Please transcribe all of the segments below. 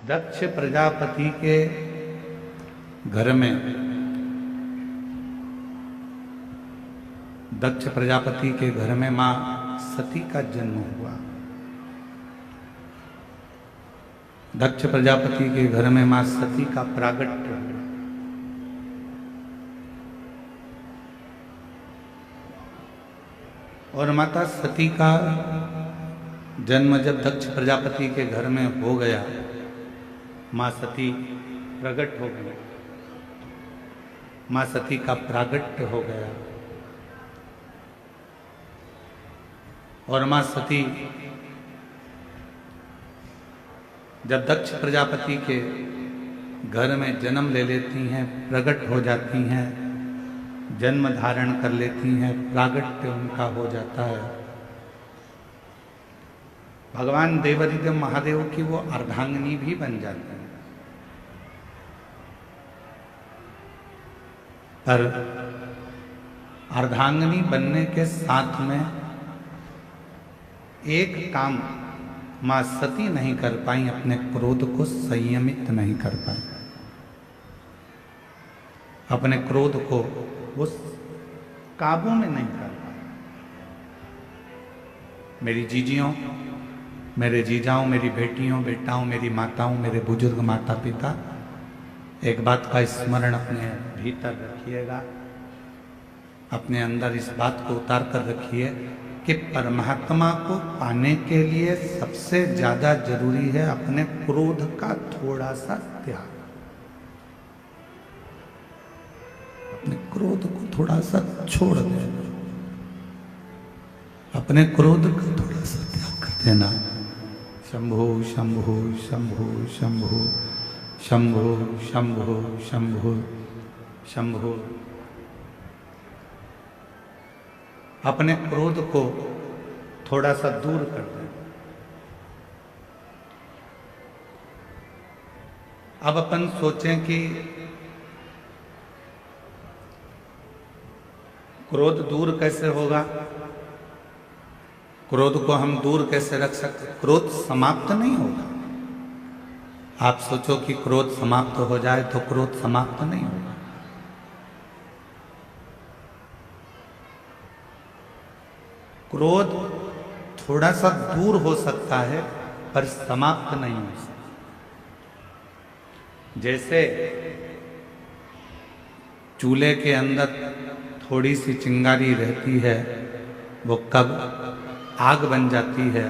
दक्ष प्रजापति के घर में दक्ष प्रजापति के घर में मां सती का जन्म हुआ। दक्ष प्रजापति के घर में मां सती का प्रागट्य हुआ। और माता सती का जन्म जब दक्ष प्रजापति के घर में हो गया, मां सती प्रकट हो गई, मां सती का प्रागट्य हो गया। और मां सती जब दक्ष प्रजापति के घर में जन्म ले लेती हैं, प्रकट हो जाती हैं, जन्म धारण कर लेती हैं, प्रागट्य उनका हो जाता है, भगवान देवादिदेव महादेव की वो अर्धांगिनी भी बन जाती हैं। पर अर्धांगिनी बनने के साथ में एक काम मां सती नहीं कर पाई, अपने क्रोध को संयमित नहीं कर पाई। अपने क्रोध को वो काबू में नहीं कर पाई। मेरी जीजियों, मेरे जीजाओं, मेरी बेटियों बेटाओं, मेरी माताओं, मेरे बुजुर्ग माता पिता, एक बात का स्मरण अपने भीतर रखिएगा, अपने अंदर इस बात को उतार कर रखिए कि परमात्मा को पाने के लिए सबसे ज्यादा जरूरी है अपने क्रोध का थोड़ा सा त्याग। अपने क्रोध को थोड़ा सा छोड़ देना, अपने क्रोध को थोड़ा सा त्याग कर देना। शंभो शंभो शंभो शंभो शंभो शंभो शंभो शंभो। अपने क्रोध को थोड़ा सा दूर कर दें। अब अपन सोचें कि क्रोध दूर कैसे होगा, क्रोध को हम दूर कैसे रख सकते। क्रोध समाप्त नहीं होगा। आप सोचो कि क्रोध समाप्त हो जाए तो क्रोध समाप्त नहीं होगा। क्रोध थोड़ा सा दूर हो सकता है पर समाप्त नहीं हो सकता। जैसे चूल्हे के अंदर थोड़ी सी चिंगारी रहती है, वो कब आग बन जाती है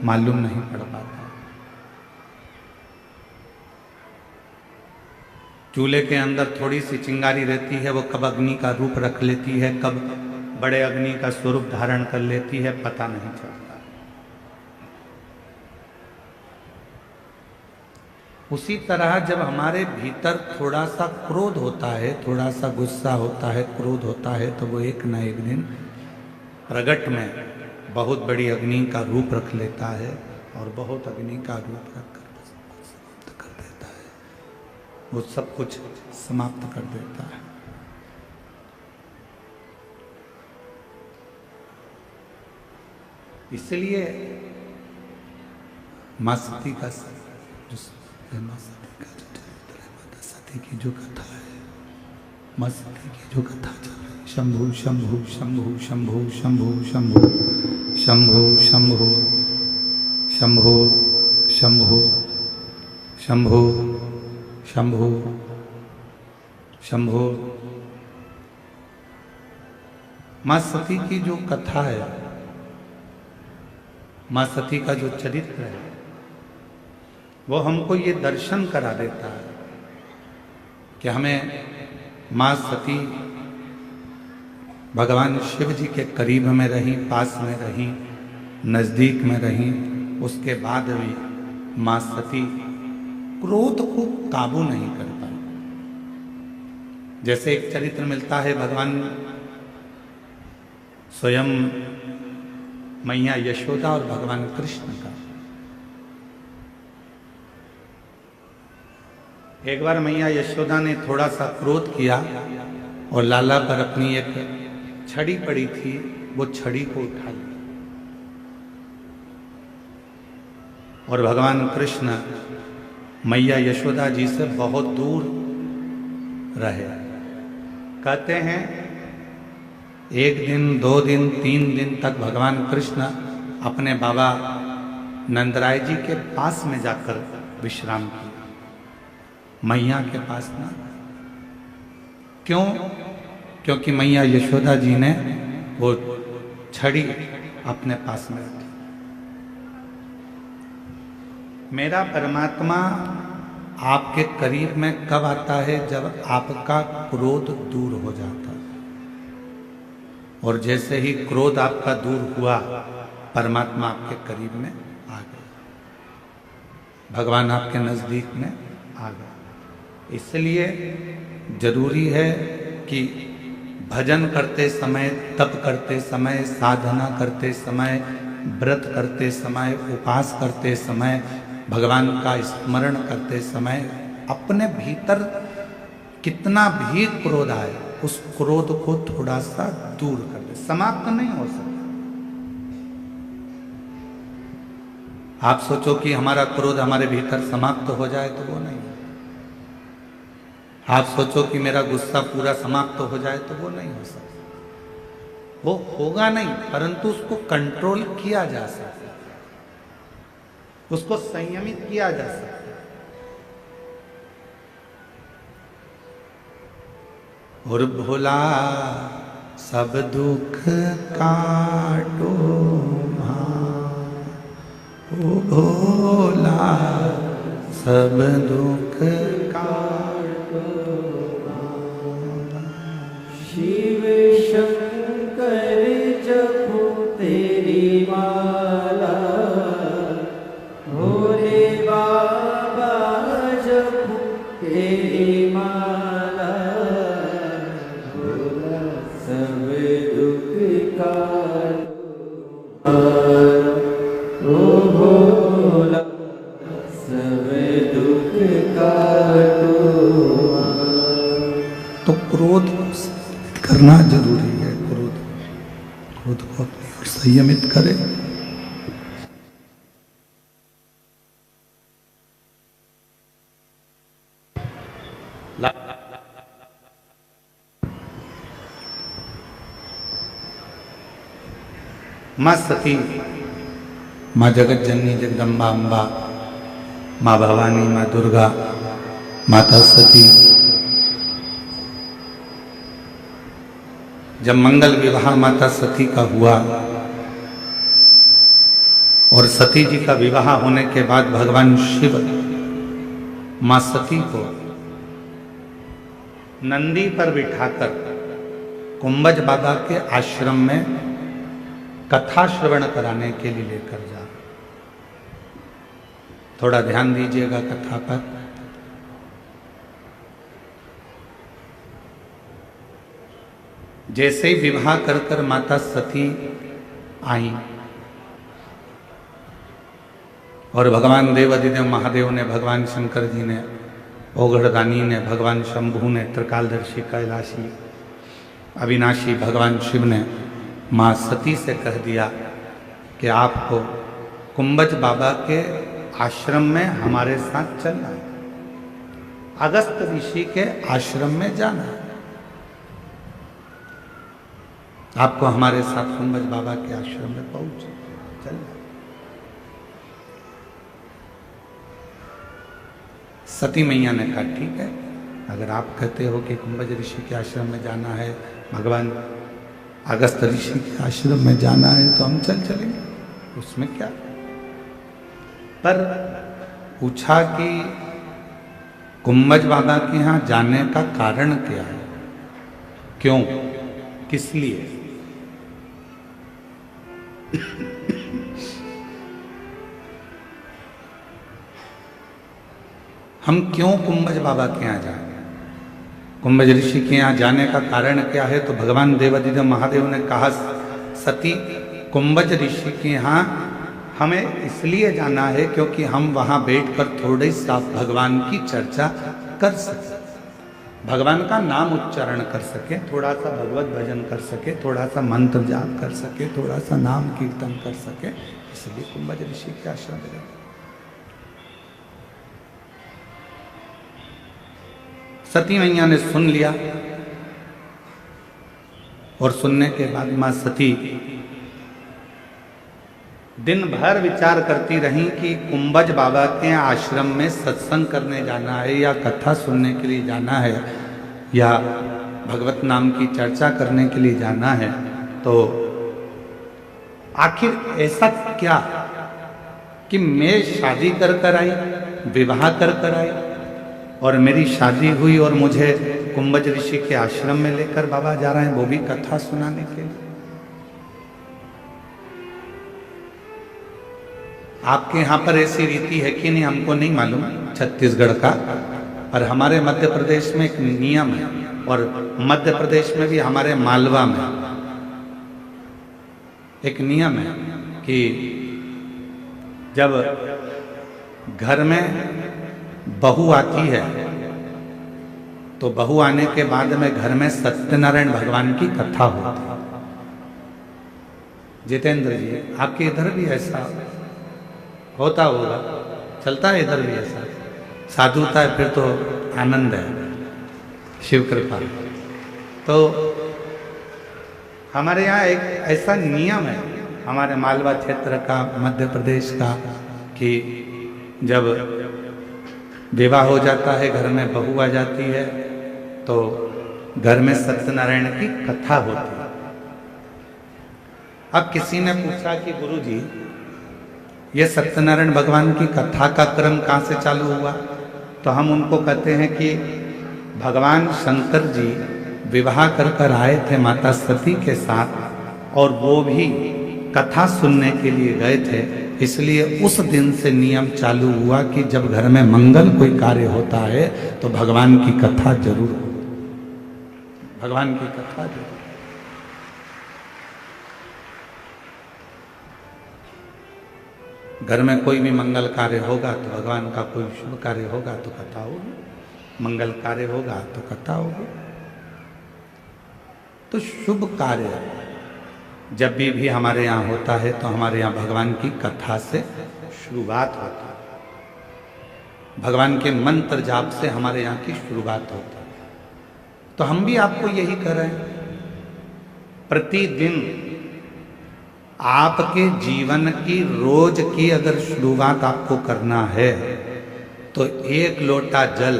मालूम नहीं पड़ पाता। चूल्हे के अंदर थोड़ी सी चिंगारी रहती है, वो कब अग्नि का रूप रख लेती है, कब बड़े अग्नि का स्वरूप धारण कर लेती है, पता नहीं चलता। उसी तरह जब हमारे भीतर थोड़ा सा क्रोध होता है, थोड़ा सा गुस्सा होता है, क्रोध होता है, तो वो एक न एक दिन प्रगट में बहुत बड़ी अग्नि का रूप रख लेता है और बहुत अग्नि का रूप रखकर समाप्त कर देता है। वो सब कुछ समाप्त कर देता है। इसलिए मां सती का जो मां सती का जो चरित्र है, माता सती की जो कथा है, मां सती की जो कथा चल रही है, शंभु शंभु शंभु शंभु शंभु शंभु शंभु शंभु शंभु शंभु शंभु शंभु शंभु। मां सती की जो कथा है, मां सती का जो चरित्र है, वो हमको ये दर्शन करा देता है कि हमें मां सती भगवान शिव जी के करीब में रही, पास में रही, नजदीक में रही, उसके बाद भी मां सती क्रोध को काबू नहीं कर पाई। जैसे एक चरित्र मिलता है भगवान स्वयं मैया यशोदा और भगवान कृष्ण का। एक बार मैया यशोदा ने थोड़ा सा क्रोध किया और लाला पर अपनी एक छड़ी पड़ी थी, वो छड़ी को उठा लिया और भगवान कृष्ण मैया यशोदा जी से बहुत दूर रहे। कहते हैं 1 दिन 2 दिन 3 दिन तक भगवान कृष्ण अपने बाबा नंदराय जी के पास में जाकर विश्राम किया, मैया के पास ना। क्यों? क्योंकि मैया यशोदा जी ने वो छड़ी अपने पास में रखी। मेरा परमात्मा आपके करीब में कब आता है? जब आपका क्रोध दूर हो जाता है। और जैसे ही क्रोध आपका दूर हुआ, परमात्मा आपके करीब में आ गए, भगवान आपके नजदीक में आ गए। इसलिए जरूरी है कि भजन करते समय, तप करते समय, साधना करते समय, व्रत करते समय, उपवास करते समय, भगवान का स्मरण करते समय अपने भीतर कितना भी क्रोध आए, उस क्रोध को थोड़ा सा दूर कर दे। समाप्त नहीं हो सकता। आप सोचो कि हमारा क्रोध हमारे भीतर समाप्त हो जाए, तो वो नहीं। आप सोचो कि मेरा गुस्सा पूरा समाप्त हो जाए, तो वो नहीं हो सकता। वो होगा नहीं, परंतु उसको कंट्रोल किया जा सकता, उसको संयमित किया जा सकता। और भोला सब दुख काटो ओ भोला सब दुख काटो। शिव शंकर जपो तेरी माला, भोले बाबा जपो तेरी माला, भोला सब दुख काटो ओ भोला सब दुख काटो। तो क्रोध करना जरूरी है। क्रोध को अपनी ओर संयमित करे। माँ सती, माँ जगत जननी जगदम्बा अम्बा, माँ भवानी, माँ दुर्गा, माता सती, जब मंगल विवाह माता सती का हुआ और सती जी का विवाह होने के बाद भगवान शिव माँ सती को नंदी पर बिठाकर कुंभज बाबा के आश्रम में कथा श्रवण कराने के लिए लेकर जा। थोड़ा ध्यान दीजिएगा कथा पर। जैसे ही विवाह कर कर माता सती आई और भगवान देवाधिदेव महादेव ने, भगवान शंकर जी ने, ओघड़दानी ने, भगवान शंभू ने, त्रिकालदर्शी कैलाशी अविनाशी भगवान शिव ने माँ सती से कह दिया कि आपको कुंभज बाबा के आश्रम में हमारे साथ चलना है, अगस्त ऋषि के आश्रम में जाना है, आपको हमारे साथ कुंभज बाबा के आश्रम में पहुंच चलना। सती मैया ने कहा ठीक है, अगर आप कहते हो कि कुंभज ऋषि के आश्रम में जाना है, भगवान अगस्त ऋषि के आश्रम में जाना है, तो हम चलेंगे, उसमें क्या। पर पूछा कि कुंभज बाबा के यहाँ जाने का कारण क्या है, क्यों, किस लिए। हम क्यों कुंभज बाबा के यहाँ जाएं? कुंभज ऋषि के यहाँ जाने का कारण क्या है? तो भगवान देवाधिदेव महादेव ने कहा सती, कुंभज ऋषि के यहाँ हमें इसलिए जाना है क्योंकि हम वहाँ बैठकर थोड़ी सा भगवान की चर्चा कर सकें, भगवान का नाम उच्चारण कर सके, थोड़ा सा भगवत भजन कर सके, थोड़ा सा मंत्र जाप कर सके, थोड़ा सा नाम कीर्तन कर सके, इसलिए कुंभज ऋषि के आश्रम में जाते। सती मैया ने सुन लिया और सुनने के बाद मां सती दिन भर विचार करती रही कि कुंभज बाबा के आश्रम में सत्संग करने जाना है या कथा सुनने के लिए जाना है या भगवत नाम की चर्चा करने के लिए जाना है, तो आखिर ऐसा क्या कि मैं शादी कर आई, विवाह कर आई और मेरी शादी हुई और मुझे कुंभज ऋषि के आश्रम में लेकर बाबा जा रहे हैं, वो भी कथा सुनाने के लिए। आपके यहां पर ऐसी रीति है कि नहीं हमको नहीं मालूम छत्तीसगढ़ का, पर हमारे मध्य प्रदेश में एक नियम है और मध्य प्रदेश में भी हमारे मालवा में एक नियम है कि जब घर में बहू आती है तो बहू आने के बाद में घर में सत्यनारायण भगवान की कथा होती है। जितेंद्र जी, आपके इधर भी ऐसा होता होगा, चलता है इधर भी ऐसा, साधुता है फिर तो आनंद है, शिव कृपा। तो हमारे यहाँ एक ऐसा नियम है हमारे मालवा क्षेत्र का, मध्य प्रदेश का, कि जब विवाह हो जाता है, घर में बहू आ जाती है, तो घर में सत्यनारायण की कथा होती है। अब किसी ने पूछा कि गुरुजी ये सत्यनारायण भगवान की कथा का क्रम कहाँ से चालू हुआ? तो हम उनको कहते हैं कि भगवान शंकर जी विवाह कर आए थे माता सती के साथ और वो भी कथा सुनने के लिए गए थे, इसलिए उस दिन से नियम चालू हुआ कि जब घर में मंगल कोई कार्य होता है तो भगवान की कथा जरूर हो, भगवान की कथा जरूर। घर में कोई भी मंगल कार्य होगा तो भगवान का कोई शुभ कार्य होगा तो कथा होगी, मंगल कार्य होगा तो कथा होगी। तो शुभ कार्य जब भी हमारे यहाँ होता है तो हमारे यहाँ भगवान की कथा से शुरुआत होती है, भगवान के मंत्र जाप से हमारे यहाँ की शुरुआत होती है। तो हम भी आपको यही कर रहे हैं, प्रतिदिन आपके जीवन की रोज की अगर शुरुआत आपको करना है तो एक लोटा जल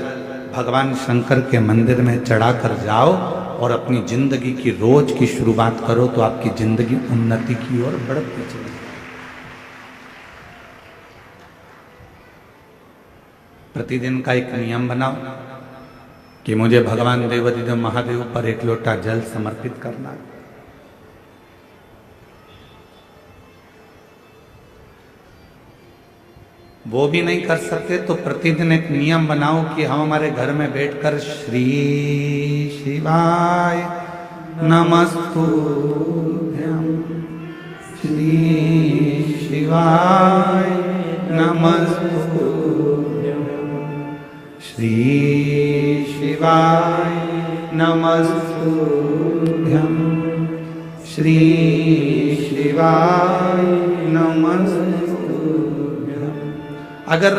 भगवान शंकर के मंदिर में चढ़ा कर जाओ और अपनी जिंदगी की रोज की शुरुआत करो, तो आपकी जिंदगी उन्नति की ओर बढ़ती चली। प्रतिदिन का एक नियम बनाओ कि मुझे भगवान देवाधिदेव महादेव पर एक लोटा जल समर्पित करना है। वो भी नहीं कर सकते तो प्रतिदिन एक नियम बनाओ कि हम हमारे घर में बैठकर श्री शिवाय नमस्तुभ्यं, श्री शिवाय नमस्तुभ्यं, श्री शिवाय नमस्तुभ्यं, श्री शिवाय नमस्तुभ्यं। अगर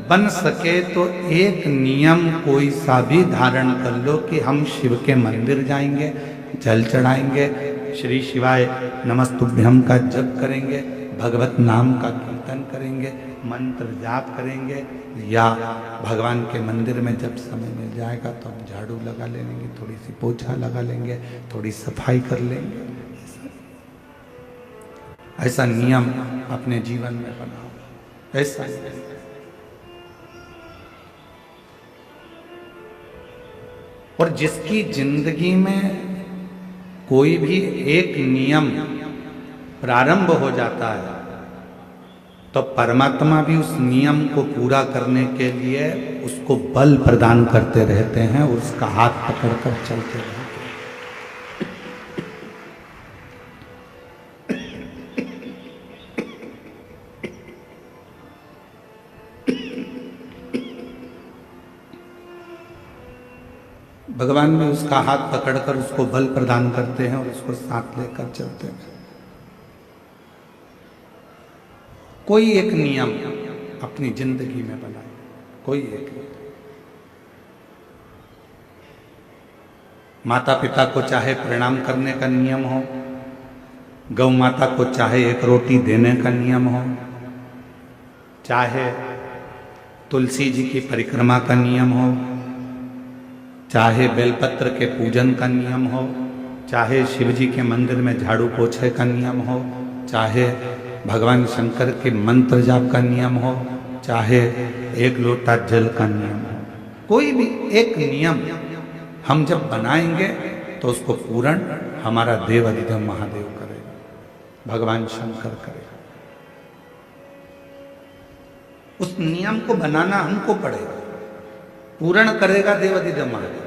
बन सके तो एक नियम कोई सा भी धारण कर लो कि हम शिव के मंदिर जाएंगे, जल चढ़ाएंगे, श्री शिवाय नमस्तुभ्यम का जप करेंगे, भगवत नाम का कीर्तन करेंगे, मंत्र जाप करेंगे, या भगवान के मंदिर में जब समय मिल जाएगा तो हम झाड़ू लगा लेंगे, थोड़ी सी पोछा लगा लेंगे, थोड़ी सफाई कर लेंगे। ऐसा नियम अपने जीवन में बनाओ। ऐसा और जिसकी जिंदगी में कोई भी एक नियम प्रारंभ हो जाता है तो परमात्मा भी उस नियम को पूरा करने के लिए उसको बल प्रदान करते रहते हैं और उसका हाथ पकड़कर चलते रहते हैं। भगवान भी उसका हाथ पकड़कर उसको बल प्रदान करते हैं और उसको साथ लेकर चलते हैं। कोई एक नियम अपनी जिंदगी में बनाए, कोई एक। माता पिता को चाहे प्रणाम करने का नियम हो, गौ माता को चाहे एक रोटी देने का नियम हो, चाहे तुलसी जी की परिक्रमा का नियम हो, चाहे बेलपत्र के पूजन का नियम हो, चाहे शिव जी के मंदिर में झाड़ू पोछे का नियम हो, चाहे भगवान शंकर के मंत्र जाप का नियम हो, चाहे एक लोटा जल का नियम हो, कोई भी एक नियम हम जब बनाएंगे तो उसको पूर्ण हमारा देव अधिदेव महादेव करेगा, भगवान शंकर करेगा। उस नियम को बनाना हमको पड़ेगा, पूर्ण करेगा देव अधिदेव महादेव।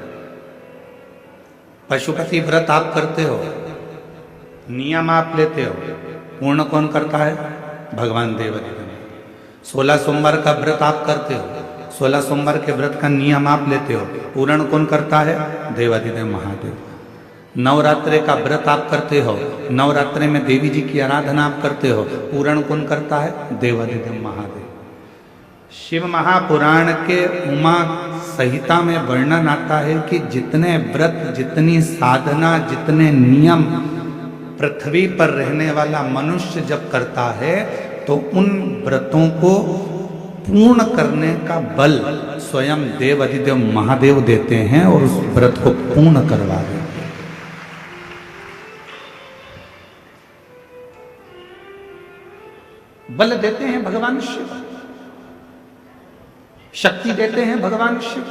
पशुपति व्रत आप करते हो, नियम आप लेते हो, पूर्ण कौन करता है? भगवान देव अधिदेव। 16 सोमवार का व्रत आप करते हो, 16 सोमवार के व्रत का नियम आप लेते हो, पूर्ण कौन करता है? देव अधिदेव महादेव। नवरात्रे का व्रत आप करते हो, नवरात्रे में देवी जी की आराधना आप करते हो, पूर्ण कौन करता है? देव अधिदेव महादेव। शिव महापुराण के उमा संहिता में वर्णन आता है कि जितने व्रत, जितनी साधना, जितने नियम पृथ्वी पर रहने वाला मनुष्य जब करता है तो उन व्रतों को पूर्ण करने का बल स्वयं देव अधिदेव महादेव देते हैं और उस व्रत को पूर्ण करवा देते हैं। बल देते हैं भगवान शिव, शक्ति देते हैं भगवान शिव।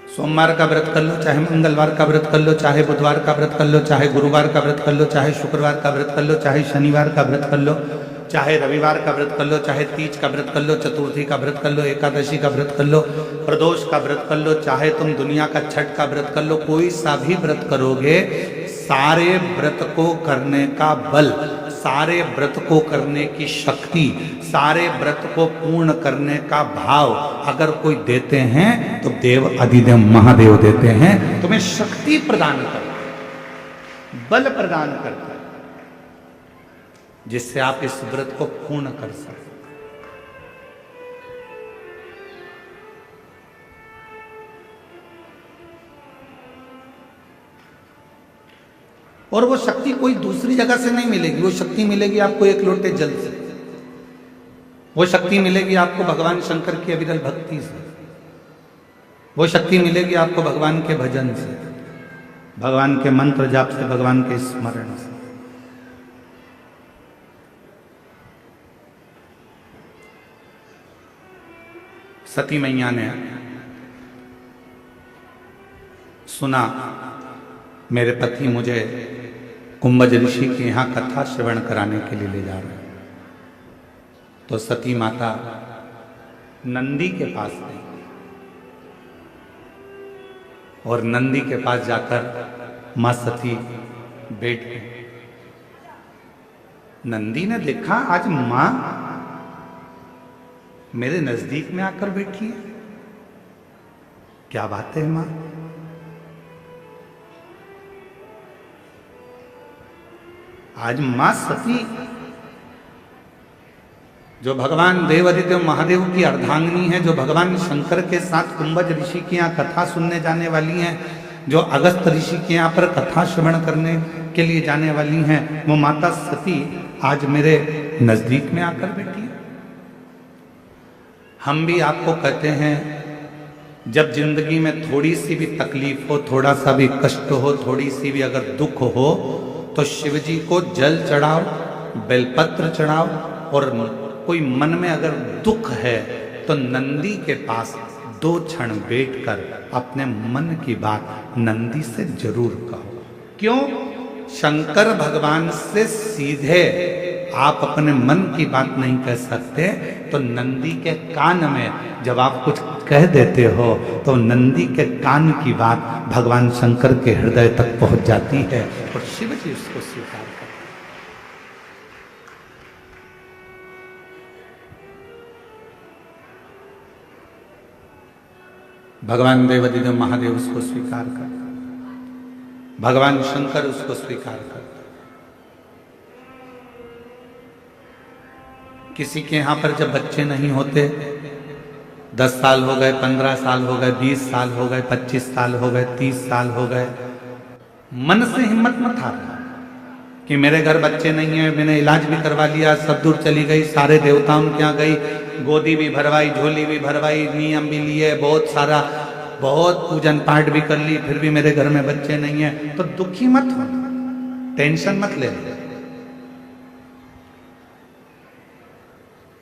सोमवार का व्रत कर लो, चाहे मंगलवार का व्रत कर लो, चाहे बुधवार का व्रत कर लो, चाहे गुरुवार का व्रत कर लो, चाहे शुक्रवार का व्रत कर लो, चाहे शनिवार का व्रत कर लो, चाहे रविवार का व्रत कर लो, चाहे तीज का व्रत कर लो, चतुर्थी का व्रत कर लो, एकादशी का व्रत कर लो, प्रदोष का व्रत कर लो, चाहे तुम दुनिया का छठ का व्रत कर लो, कोई सा भी व्रत करोगे, सारे व्रत को करने का बल, सारे व्रत को करने की शक्ति, सारे व्रत को पूर्ण करने का भाव अगर कोई देते हैं तो देव अधिदेव महादेव देते हैं। तुम्हें शक्ति प्रदान करता है, बल प्रदान करता है, जिससे आप इस व्रत को पूर्ण कर सकें। और वो शक्ति कोई दूसरी जगह से नहीं मिलेगी, वो शक्ति मिलेगी आपको एक लोटे जल से, वो शक्ति मिलेगी आपको भगवान शंकर की अविरल भक्ति से, वो शक्ति मिलेगी आपको भगवान के भजन से, भगवान के मंत्र जाप से, भगवान के स्मरण से। सती मैया ने सुना मेरे पति मुझे कुंभज ऋषि के यहाँ कथा श्रवण कराने के लिए ले जा रहे हैं, तो सती माता नंदी के पास गई और नंदी के पास जाकर मां सती बैठ गई। नंदी ने देखा आज मां मेरे नजदीक में आकर बैठी है, क्या बात है मां? आज मां सती जो भगवान देव अधिदेव महादेव की अर्धांगिनी है, जो भगवान शंकर के साथ कुंभज ऋषि की यहाँ कथा सुनने जाने वाली हैं, जो अगस्त ऋषि के यहाँ पर कथा श्रवण करने के लिए जाने वाली हैं, वो माता सती आज मेरे नजदीक में आकर बैठी है। हम भी आपको कहते हैं, जब जिंदगी में थोड़ी सी भी तकलीफ हो, थोड़ा सा भी कष्ट हो, थोड़ी सी भी अगर दुख हो, तो शिव जी को जल चढ़ाओ, बेलपत्र चढ़ाओ, और कोई मन में अगर दुख है तो नंदी के पास 2 क्षण बैठकर अपने मन की बात नंदी से जरूर कहो। क्यों? शंकर भगवान से सीधे आप अपने मन की बात नहीं कह सकते, तो नंदी के कान में जब आप कुछ कह देते हो तो नंदी के कान की बात भगवान शंकर के हृदय तक पहुंच जाती है और शिव जी उसको स्वीकार करते हैं। भगवान देव अधिदेव महादेव उसको स्वीकार करते, भगवान शंकर उसको स्वीकार करते। किसी के यहां पर जब बच्चे नहीं होते 10 साल हो गए, 15 साल हो गए, 20 साल हो गए, 25 साल हो गए, 30 साल हो गए, मन से हिम्मत मत हार कि मेरे घर बच्चे नहीं है, मैंने इलाज भी करवा लिया, सब दूर चली गई, सारे देवताओं के यहाँ गई, गोदी भी भरवाई, झोली भी भरवाई, नियम भी लिए, बहुत सारा, बहुत पूजन पाठ भी कर ली, फिर भी मेरे घर में बच्चे नहीं है, तो दुखी मत हो, टेंशन मत ले।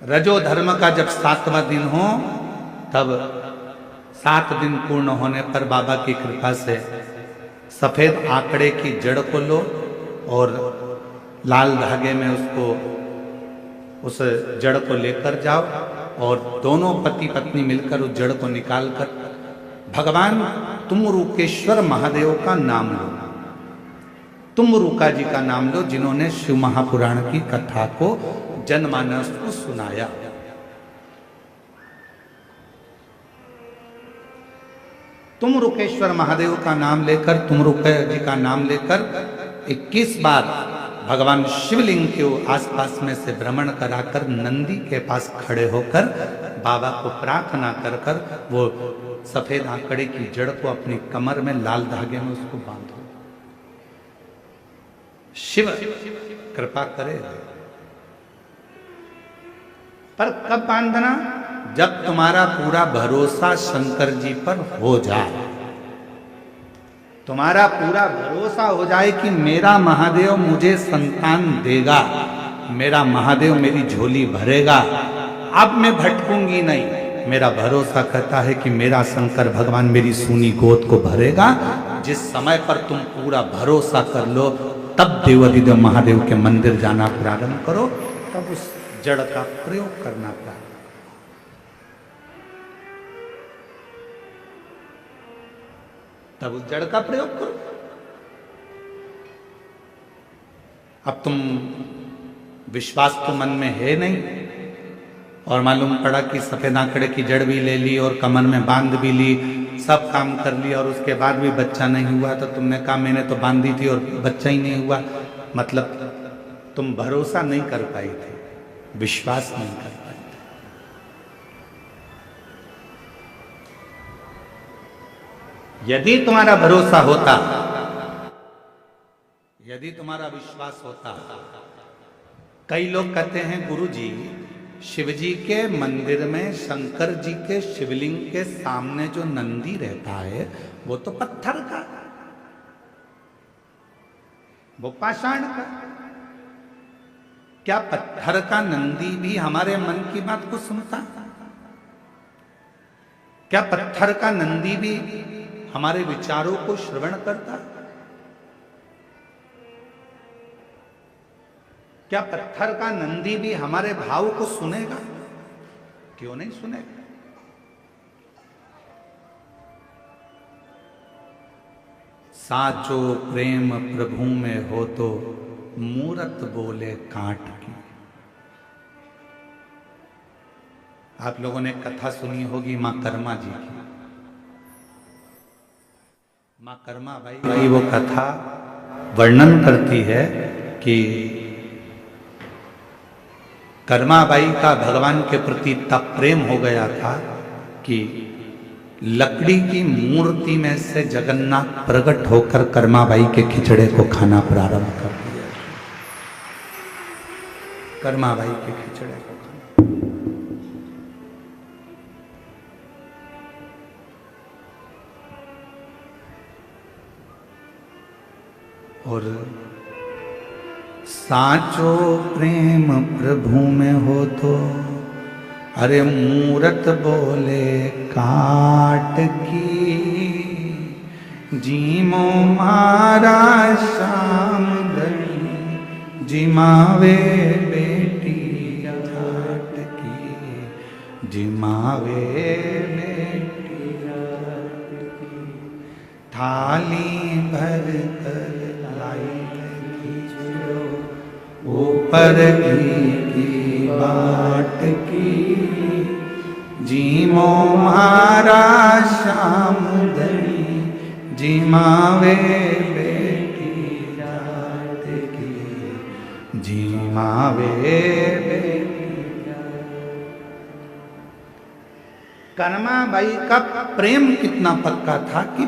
रजो धर्म का जब 7वां दिन हो, तब 7 दिन पूर्ण होने पर बाबा की कृपा से सफेद आंकड़े की जड़ को लो और लाल धागे में उसको, उस जड़ को लेकर जाओ और दोनों पति पत्नी मिलकर उस जड़ को निकालकर भगवान तुमरुकेश्वर महादेव का नाम लो। तुमरुका जी का नाम लो, जिन्होंने शिव महापुराण की कथा को जनमानस को सुनाया। तुमरुकेश्वर महादेव का नाम लेकर, तुमरुका जी का नाम लेकर 21 बार भगवान शिवलिंग के आसपास में से भ्रमण कराकर नंदी के पास खड़े होकर बाबा को प्रार्थना कर कर वो सफेद आंकड़े की जड़ को अपनी कमर में लाल धागे में उसको बांधो। शिव कृपा करे। पर कब बांधना? जब तुम्हारा पूरा भरोसा शंकर जी पर हो जाए, तुम्हारा पूरा भरोसा हो जाए कि मेरा महादेव मुझे संतान देगा, मेरा महादेव मेरी झोली भरेगा, अब मैं भटकूंगी नहीं। मेरा भरोसा कहता है कि मेरा शंकर भगवान मेरी सूनी गोद को भरेगा। जिस समय पर तुम पूरा भरोसा कर लो, तब देवाधिदेव महादेव के मंदिर जाना प्रारंभ करो, तब उस जड़ का प्रयोग करना प्रारंभ। तब उस जड़ का प्रयोग करो। अब तुम विश्वास तो मन में है नहीं, और मालूम पड़ा कि सफेद आंकड़े की जड़ भी ले ली और कमर में बांध भी ली, सब काम कर लिया और उसके बाद भी बच्चा नहीं हुआ, तो तुमने कहा मैंने तो बांधी थी और बच्चा ही नहीं हुआ। मतलब तुम भरोसा नहीं कर पाई थी, विश्वास नहीं कर पाई। यदि तुम्हारा भरोसा होता, यदि तुम्हारा विश्वास होता। कई लोग कहते हैं गुरुजी, शिव जी के मंदिर में शंकर जी के शिवलिंग के सामने जो नंदी रहता है वो तो पत्थर का, वो पाषाण का। क्या पत्थर का नंदी भी हमारे मन की बात को सुनता? क्या पत्थर का नंदी भी हमारे विचारों को श्रवण करता? क्या पत्थर का नंदी भी हमारे भाव को सुनेगा? क्यों नहीं सुनेगा? साचो प्रेम प्रभु में हो तो मूरत बोले कांट की। आप लोगों ने कथा सुनी होगी मां कर्मा जी की। मां कर्मा बाई वो कथा वर्णन करती है कि कर्माबाई का भगवान के प्रति तब प्रेम हो गया था कि लकड़ी की मूर्ति में से जगन्नाथ प्रकट होकर कर्माबाई के खिचड़े को खाना प्रारंभ कर दिया। कर्माबाई के खिचड़े को खाना। और साचो प्रेम प्रभु में हो तो अरे मूरत बोले काट की, जीमो मारा शाम दड़ी, जिमावे बेटी जाट की, जिमावे बेटी जाट की। थाली भर कर लाई ऊपर की बाट की, जीमो मारा शाम दड़ी, जिमावे बेटी जात की, जिमावे बेटी जात। कर्माबाई का प्रेम कितना पक्का था कि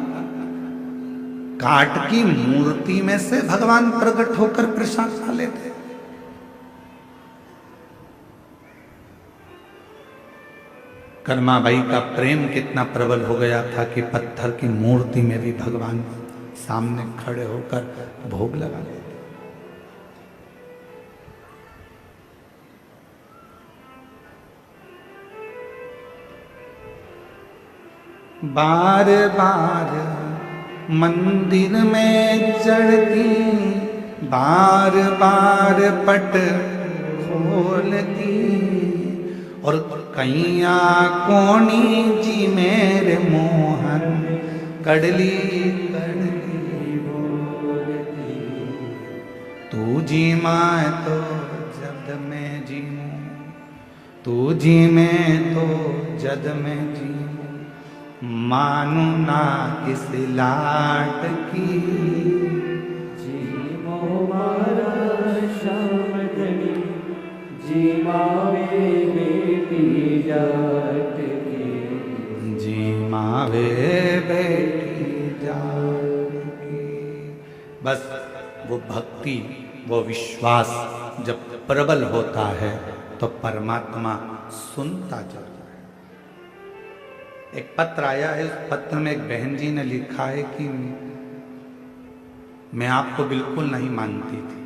काठ की मूर्ति में से भगवान प्रकट होकर प्रसाद खा लेते। कर्माबाई का प्रेम कितना प्रबल हो गया था कि पत्थर की मूर्ति में भी भगवान सामने खड़े होकर भोग लगा लेते। बार बार मंदिर में चढ़ती, बार बार पट खोलती, और कैया कोनी जी मेरे मोहन कड़ली कड़ली बोलती। तू जी मैं तो जद में जीऊं, तू जी मैं तो जद में जीऊं, मानू ना किस लाट की। जीवो मारा श्याम धनी, जी मावे बेटी जाट की। जी मावे बेटी जाट की। बस वो भक्ति, वो विश्वास जब प्रबल होता है तो परमात्मा सुनता जरूर। एक पत्र आया है, उस पत्र में एक बहन जी ने लिखा है कि मैं आपको बिल्कुल नहीं मानती थी।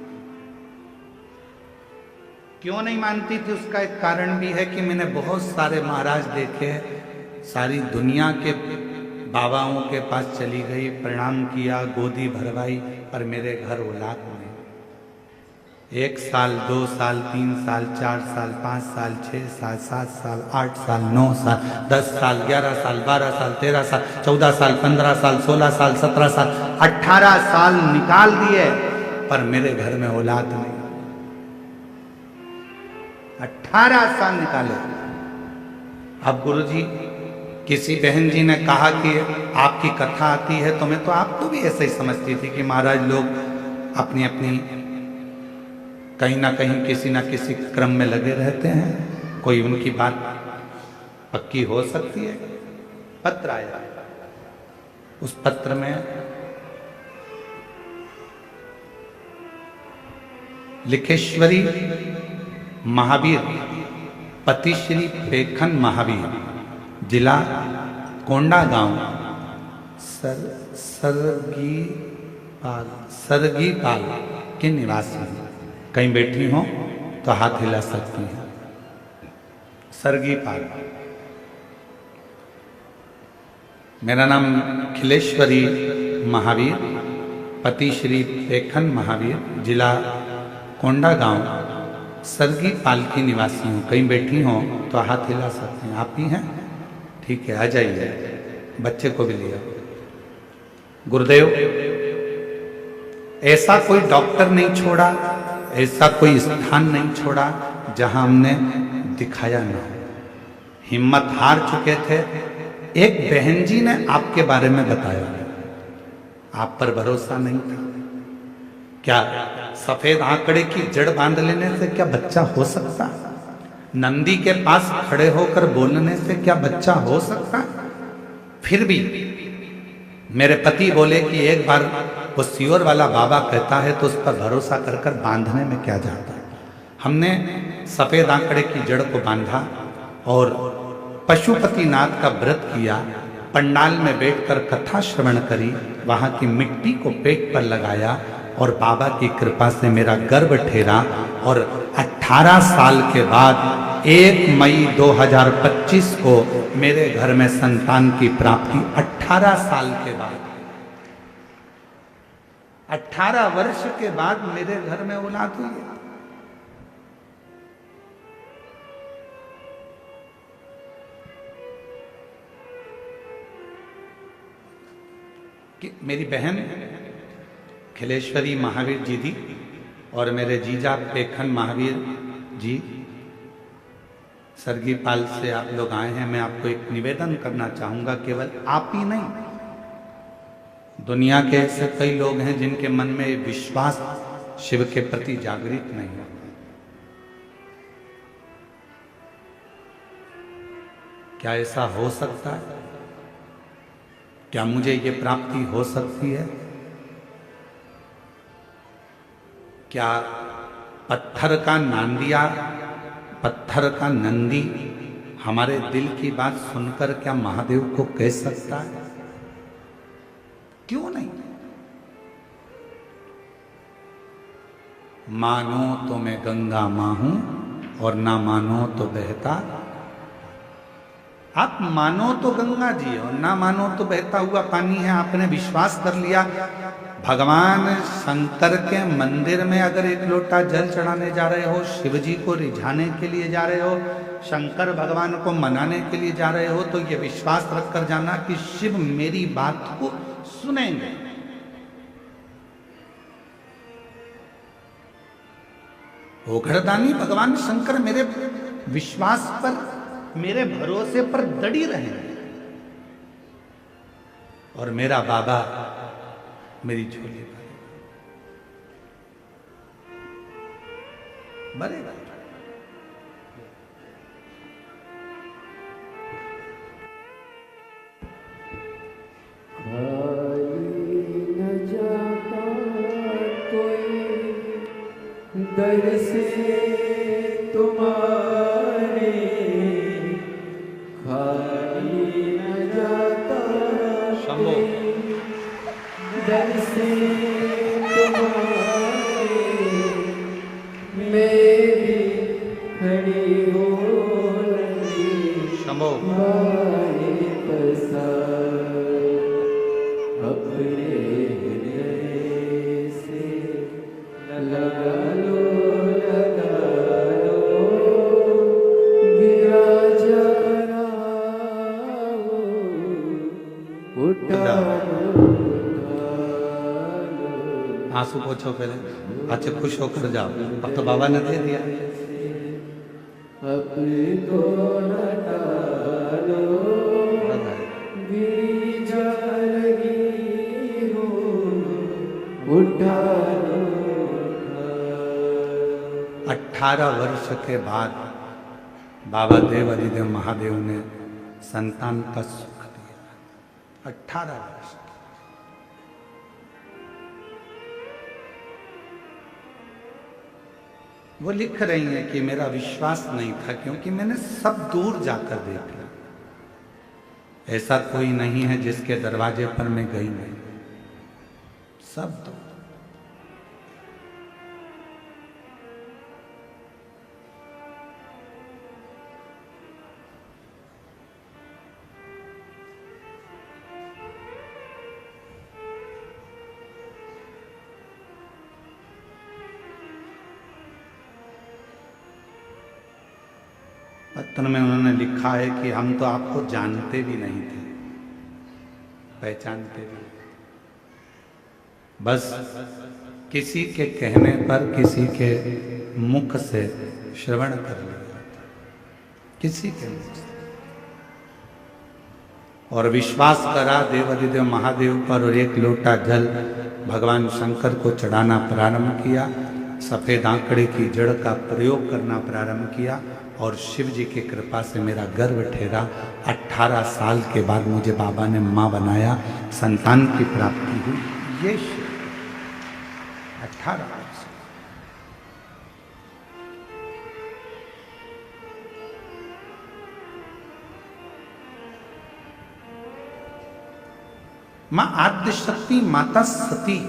क्यों नहीं मानती थी उसका एक कारण भी है कि मैंने बहुत सारे महाराज देखे, सारी दुनिया के बाबाओं के पास चली गई, प्रणाम किया, गोदी भरवाई, पर मेरे घर औलाद नहीं। 1 साल, 2 साल, 3 साल, 4 साल, 5 साल, 6 साल, 7 साल, 8 साल, 9 साल, 10 साल, 11 साल, 12 साल, 13 साल, 14 साल, 15 साल, 16 साल, 17 साल, 18 साल निकाल दिए, पर मेरे घर में औलाद नहीं। 18 साल निकाले। अब गुरुजी, किसी बहन जी ने कहा कि आपकी कथा आती है, तो मैं तो आपको भी ऐसे ही समझती थी कि महाराज लोग अपनी अपनी कहीं ना कहीं किसी ना किसी क्रम में लगे रहते हैं, कोई उनकी बात पक्की हो सकती है। पत्र आया, उस पत्र में लिखेश्वरी महावीर पति श्री पेखन महावीर, जिला कोंडागांव, सरगीपाल के निवासी हैं। कहीं बैठी हो तो हाथ हिला सकती हैं। सरगीपाल। मेरा नाम खिलेश्वरी महावीर पति श्री पेखन महावीर, जिला कोंडागांव, सरगीपाल की निवासी हूँ। कहीं बैठी हो तो हाथ हिला सकते हैं। आप ही हैं? ठीक है, आ जाइए, बच्चे को भी लिया। गुरुदेव, ऐसा कोई डॉक्टर नहीं छोड़ा, ऐसा कोई स्थान नहीं छोड़ा जहां हमने दिखाया ना हो। हिम्मत हार चुके थे। एक बहन जी ने आपके बारे में बताया, आप पर भरोसा नहीं था। क्या सफेद आंकड़े की जड़ बांध लेने से क्या बच्चा हो सकता? नंदी के पास खड़े होकर बोलने से क्या बच्चा हो सकता? फिर भी मेरे पति बोले कि एक बार वो सियोर वाला बाबा कहता है तो उस पर भरोसा कर कर बांधने में क्या जाता है। हमने सफेद आंकड़े की जड़ को बांधा और पशुपतिनाथ का व्रत किया, पंडाल में बैठकर कथा श्रवण करी, वहां की मिट्टी को पेट पर लगाया और बाबा की कृपा से मेरा गर्भ ठहरा। और 18 साल के बाद 1 मई 2025 को मेरे घर में संतान की प्राप्ति। 18 साल के बाद, 18 वर्ष के बाद मेरे घर में औलाद हुई है। कि मेरी बहन खिलेश्वरी महावीर जी थी और मेरे जीजा पेखन महावीर जी सरगीपाल से आप लोग आए हैं। मैं आपको एक निवेदन करना चाहूंगा, केवल आप ही नहीं, दुनिया के ऐसे कई लोग हैं जिनके मन में विश्वास शिव के प्रति जागृत नहीं है। क्या ऐसा हो सकता है? क्या मुझे ये प्राप्ति हो सकती है? क्या पत्थर का नांदिया, पत्थर का नंदी हमारे दिल की बात सुनकर क्या महादेव को कह सकता है? क्यों नहीं? मानो तो मैं गंगा मां हूं और ना मानो तो बहता। आप मानो तो गंगा जी और ना मानो तो बहता हुआ पानी है। आपने विश्वास कर लिया भगवान शंकर के मंदिर में अगर एक लोटा जल चढ़ाने जा रहे हो, शिव जी को रिझाने के लिए जा रहे हो, शंकर भगवान को मनाने के लिए जा रहे हो, तो ये विश्वास रख कर जाना कि शिव मेरी बात को सुनेंगे। ओघड़दानी भगवान शंकर मेरे विश्वास पर, मेरे भरोसे पर दड़ी रहेंगे और मेरा बाबा मेरी झोली भरेगा। दर से तुम्हारे खाली न जाता शंभो। दर से तुम्हारे मैं भी खड़ी हो शंभो। अपने हृदय से लगा लो, गिरा जरा उठा लो। आंसू पोछो पहले, अच्छे खुश होकर जाओ। अब तो बाबा ने दे दिया। अपने को हटा लो, गिरी जा लगी हो, उठा लो। 18 वर्ष के बाद बाबा देव अधिदेव महादेव ने संतान का सुख दिया। 18 वर्ष। वो लिख रही हैं कि मेरा विश्वास नहीं था क्योंकि मैंने सब दूर जाकर देख लिया। ऐसा कोई नहीं है जिसके दरवाजे पर मैं गई नहीं, सब दूर। पत्र में उन्होंने लिखा है कि हम तो आपको जानते भी नहीं थे, पहचानते भी। बस किसी के कहने पर, किसी के मुख से श्रवण कर लिया, किसी के मुख से, और विश्वास करा देवाधिदेव महादेव पर और एक लोटा जल भगवान शंकर को चढ़ाना प्रारंभ किया। सफेद आंकड़े की जड़ का प्रयोग करना प्रारंभ किया और शिव जी की कृपा से मेरा गर्भ ठहरा। 18 साल के बाद मुझे बाबा ने मां बनाया, संतान की प्राप्ति हुई। ये शिव 18 वर्ष। मां आद्यशक्ति माता सती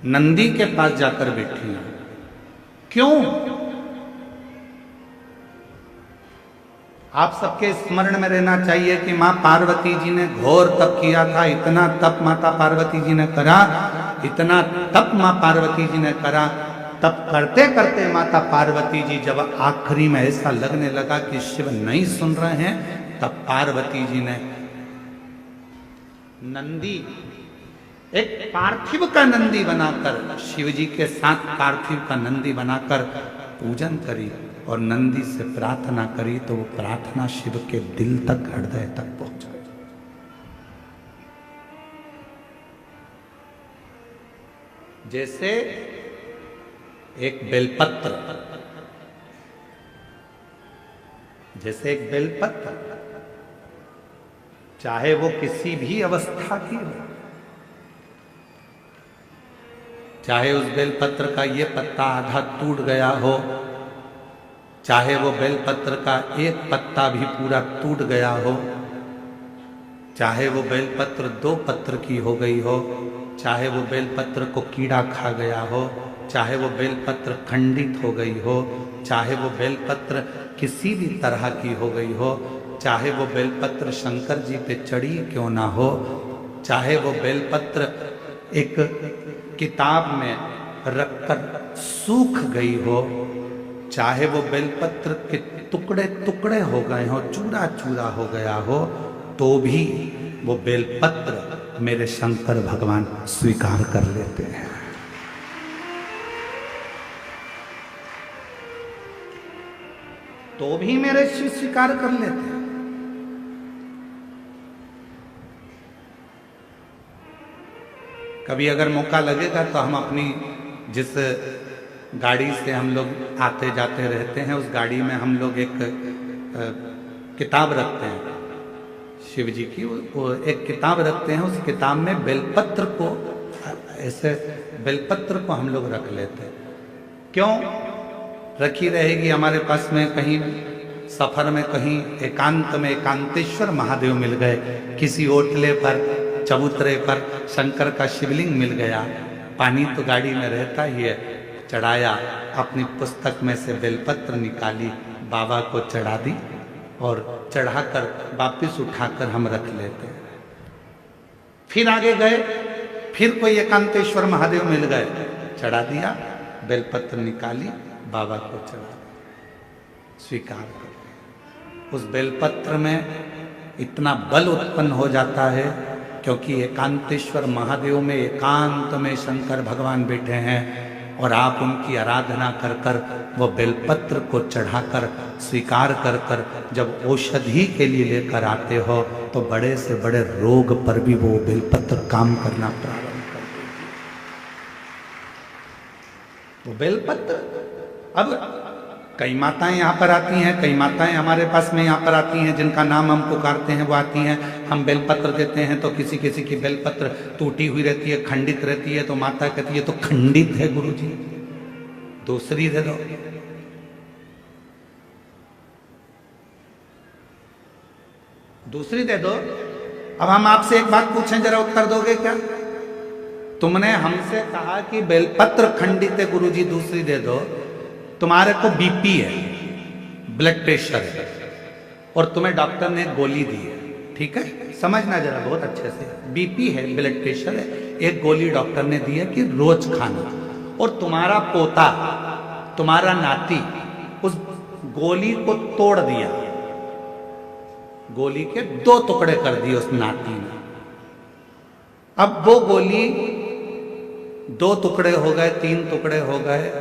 नंदी के पास जाकर बैठी है। क्यों? आप सबके स्मरण में रहना चाहिए कि मां पार्वती जी ने घोर तप किया था। इतना तप माता पार्वती जी ने करा, इतना तप मां पार्वती जी ने करा। तप करते करते माता पार्वती जी जब आखिरी में ऐसा लगने लगा कि शिव नहीं सुन रहे हैं, तब पार्वती जी ने नंदी, एक पार्थिव का नंदी बनाकर, शिव जी के साथ पार्थिव का नंदी बनाकर पूजन करी और नंदी से प्रार्थना करी, तो वो प्रार्थना शिव के दिल तक, हृदय तक पहुंचा। जैसे एक बेलपत्र जैसे एक बेलपत्र, चाहे वो किसी भी अवस्था की हो, चाहे उस बेलपत्र का ये पत्ता आधा टूट गया हो, चाहे वो बेलपत्र का एक पत्ता भी पूरा टूट गया हो, चाहे वो बेलपत्र 2 पत्र की हो गई हो, चाहे वो बेलपत्र को कीड़ा खा गया हो, चाहे वो बेलपत्र खंडित हो गई हो, चाहे वो बेलपत्र किसी भी तरह की हो गई हो, चाहे वो बेलपत्र शंकर जी पे चढ़ी क्यों ना हो, चाहे वो बेलपत्र एक किताब में रखकर सूख गई हो, चाहे वो बेलपत्र के टुकड़े टुकड़े हो गए हो, चूरा चूरा हो गया हो, तो भी वो बेलपत्र मेरे शंकर भगवान स्वीकार कर लेते हैं। तो भी मेरे शिव स्वीकार कर लेते हैं। कभी अगर मौका लगेगा तो हम अपनी जिस गाड़ी से हम लोग आते जाते रहते हैं, उस गाड़ी में हम लोग एक किताब रखते हैं शिव जी की, वो एक किताब रखते हैं। उस किताब में बेलपत्र को, ऐसे बेलपत्र को हम लोग रख लेते हैं। क्यों रखी रहेगी? हमारे पास में कहीं सफर में कहीं एकांत में एकांतेश्वर महादेव मिल गए, किसी ओटले पर चबूतरे पर शंकर का शिवलिंग मिल गया, पानी तो गाड़ी में रहता ही है, चढ़ाया, अपनी पुस्तक में से बेलपत्र निकाली, बाबा को चढ़ा दी और चढ़ाकर वापिस उठाकर हम रख लेते हैं। फिर आगे गए, फिर कोई एकांतेश्वर महादेव मिल गए, चढ़ा दिया, बेलपत्र निकाली, बाबा को चढ़ा, स्वीकार कर। उस बेलपत्र में इतना बल उत्पन्न हो जाता है, क्योंकि एकांतेश्वर महादेव में एकांत में शंकर भगवान बैठे हैं और आप उनकी आराधना कर कर वो बेलपत्र को चढ़ाकर स्वीकार कर कर जब औषधि के लिए लेकर आते हो, तो बड़े से बड़े रोग पर भी वो बेलपत्र काम करना प्रारंभ कर देती है। वो बेलपत्र, अब कई माताएं यहाँ पर आती हैं, कई माताएं हमारे पास में यहाँ पर आती हैं, जिनका नाम हम पुकारते हैं वो आती हैं, हम बेलपत्र देते हैं तो किसी किसी की बेलपत्र टूटी हुई रहती है, खंडित रहती है, तो माता कहती है तो खंडित है गुरुजी, दूसरी दे दो। दूसरी दे दो। अब हम आपसे एक बात पूछें, जरा उत्तर दोगे क्या? तुमने हमसे कहा कि बेलपत्र खंडित है गुरुजी, दूसरी दे दो। तुम्हारे को बीपी है, ब्लड प्रेशर है, और तुम्हें डॉक्टर ने गोली दी है, ठीक है, समझना जरा बहुत अच्छे से, बीपी है, ब्लड प्रेशर है, एक गोली डॉक्टर ने दी है कि रोज खाना, और तुम्हारा पोता, तुम्हारा नाती उस गोली को तोड़ दिया, गोली के 2 टुकड़े कर दिए उस नाती ने। अब वो गोली 2 टुकड़े हो गए, 3 टुकड़े हो गए,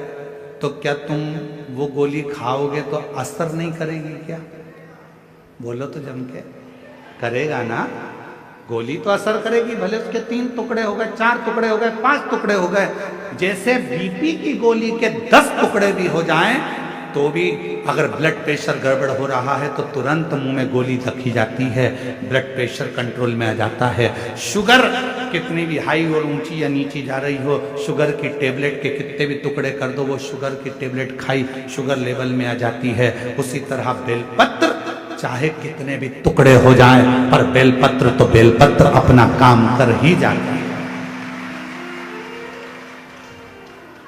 तो क्या तुम वो गोली खाओगे तो असर नहीं करेगी क्या? बोलो तो जम के, करेगा ना? गोली तो असर करेगी, भले उसके 3 टुकड़े हो गए, 4 टुकड़े हो गए, 5 टुकड़े हो गए। जैसे बीपी की गोली के 10 टुकड़े भी हो जाएं, तो भी अगर ब्लड प्रेशर गड़बड़ हो रहा है तो तुरंत मुंह में गोली रखी जाती है, ब्लड प्रेशर कंट्रोल में आ जाता है। शुगर कितनी भी हाई और ऊंची या नीची जा रही हो, शुगर की टेबलेट के कितने भी टुकड़े कर दो, वो शुगर की टेबलेट खाई, शुगर लेवल में आ जाती है। उसी तरह बेलपत्र चाहे कितने भी टुकड़े हो जाएं, पर बेलपत्र तो बेलपत्र अपना काम कर ही जाता है।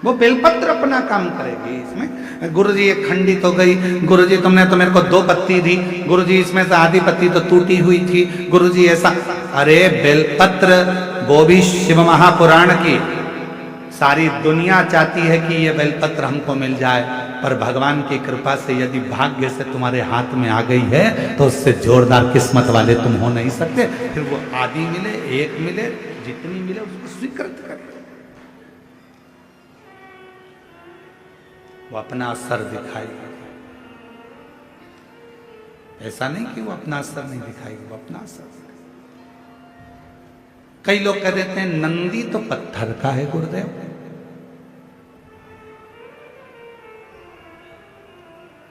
वो बेलपत्र अपना काम करेगी। इसमें गुरुजी ये खंडित हो गई, गुरुजी तुमने तो मेरे को 2 पत्ती दी, गुरुजी इसमें से आधी पत्ती तो टूटी हुई थी, गुरुजी ऐसा। अरे बेलपत्र वो भी शिव महापुराण की, सारी दुनिया चाहती है कि ये बेलपत्र हमको मिल जाए, पर भगवान की कृपा से यदि भाग्य से तुम्हारे हाथ में आ गई है तो उससे जोरदार किस्मत वाले तुम हो नहीं सकते। फिर वो आधी मिले, 1 मिले, जितनी मिले उसको स्वीकृत कर, वो अपना असर दिखाएगी। ऐसा नहीं कि वो अपना असर नहीं दिखाएगी, वो अपना असर दिखाएगी। कई लोग कह देते हैं नंदी तो पत्थर का है गुरुदेव,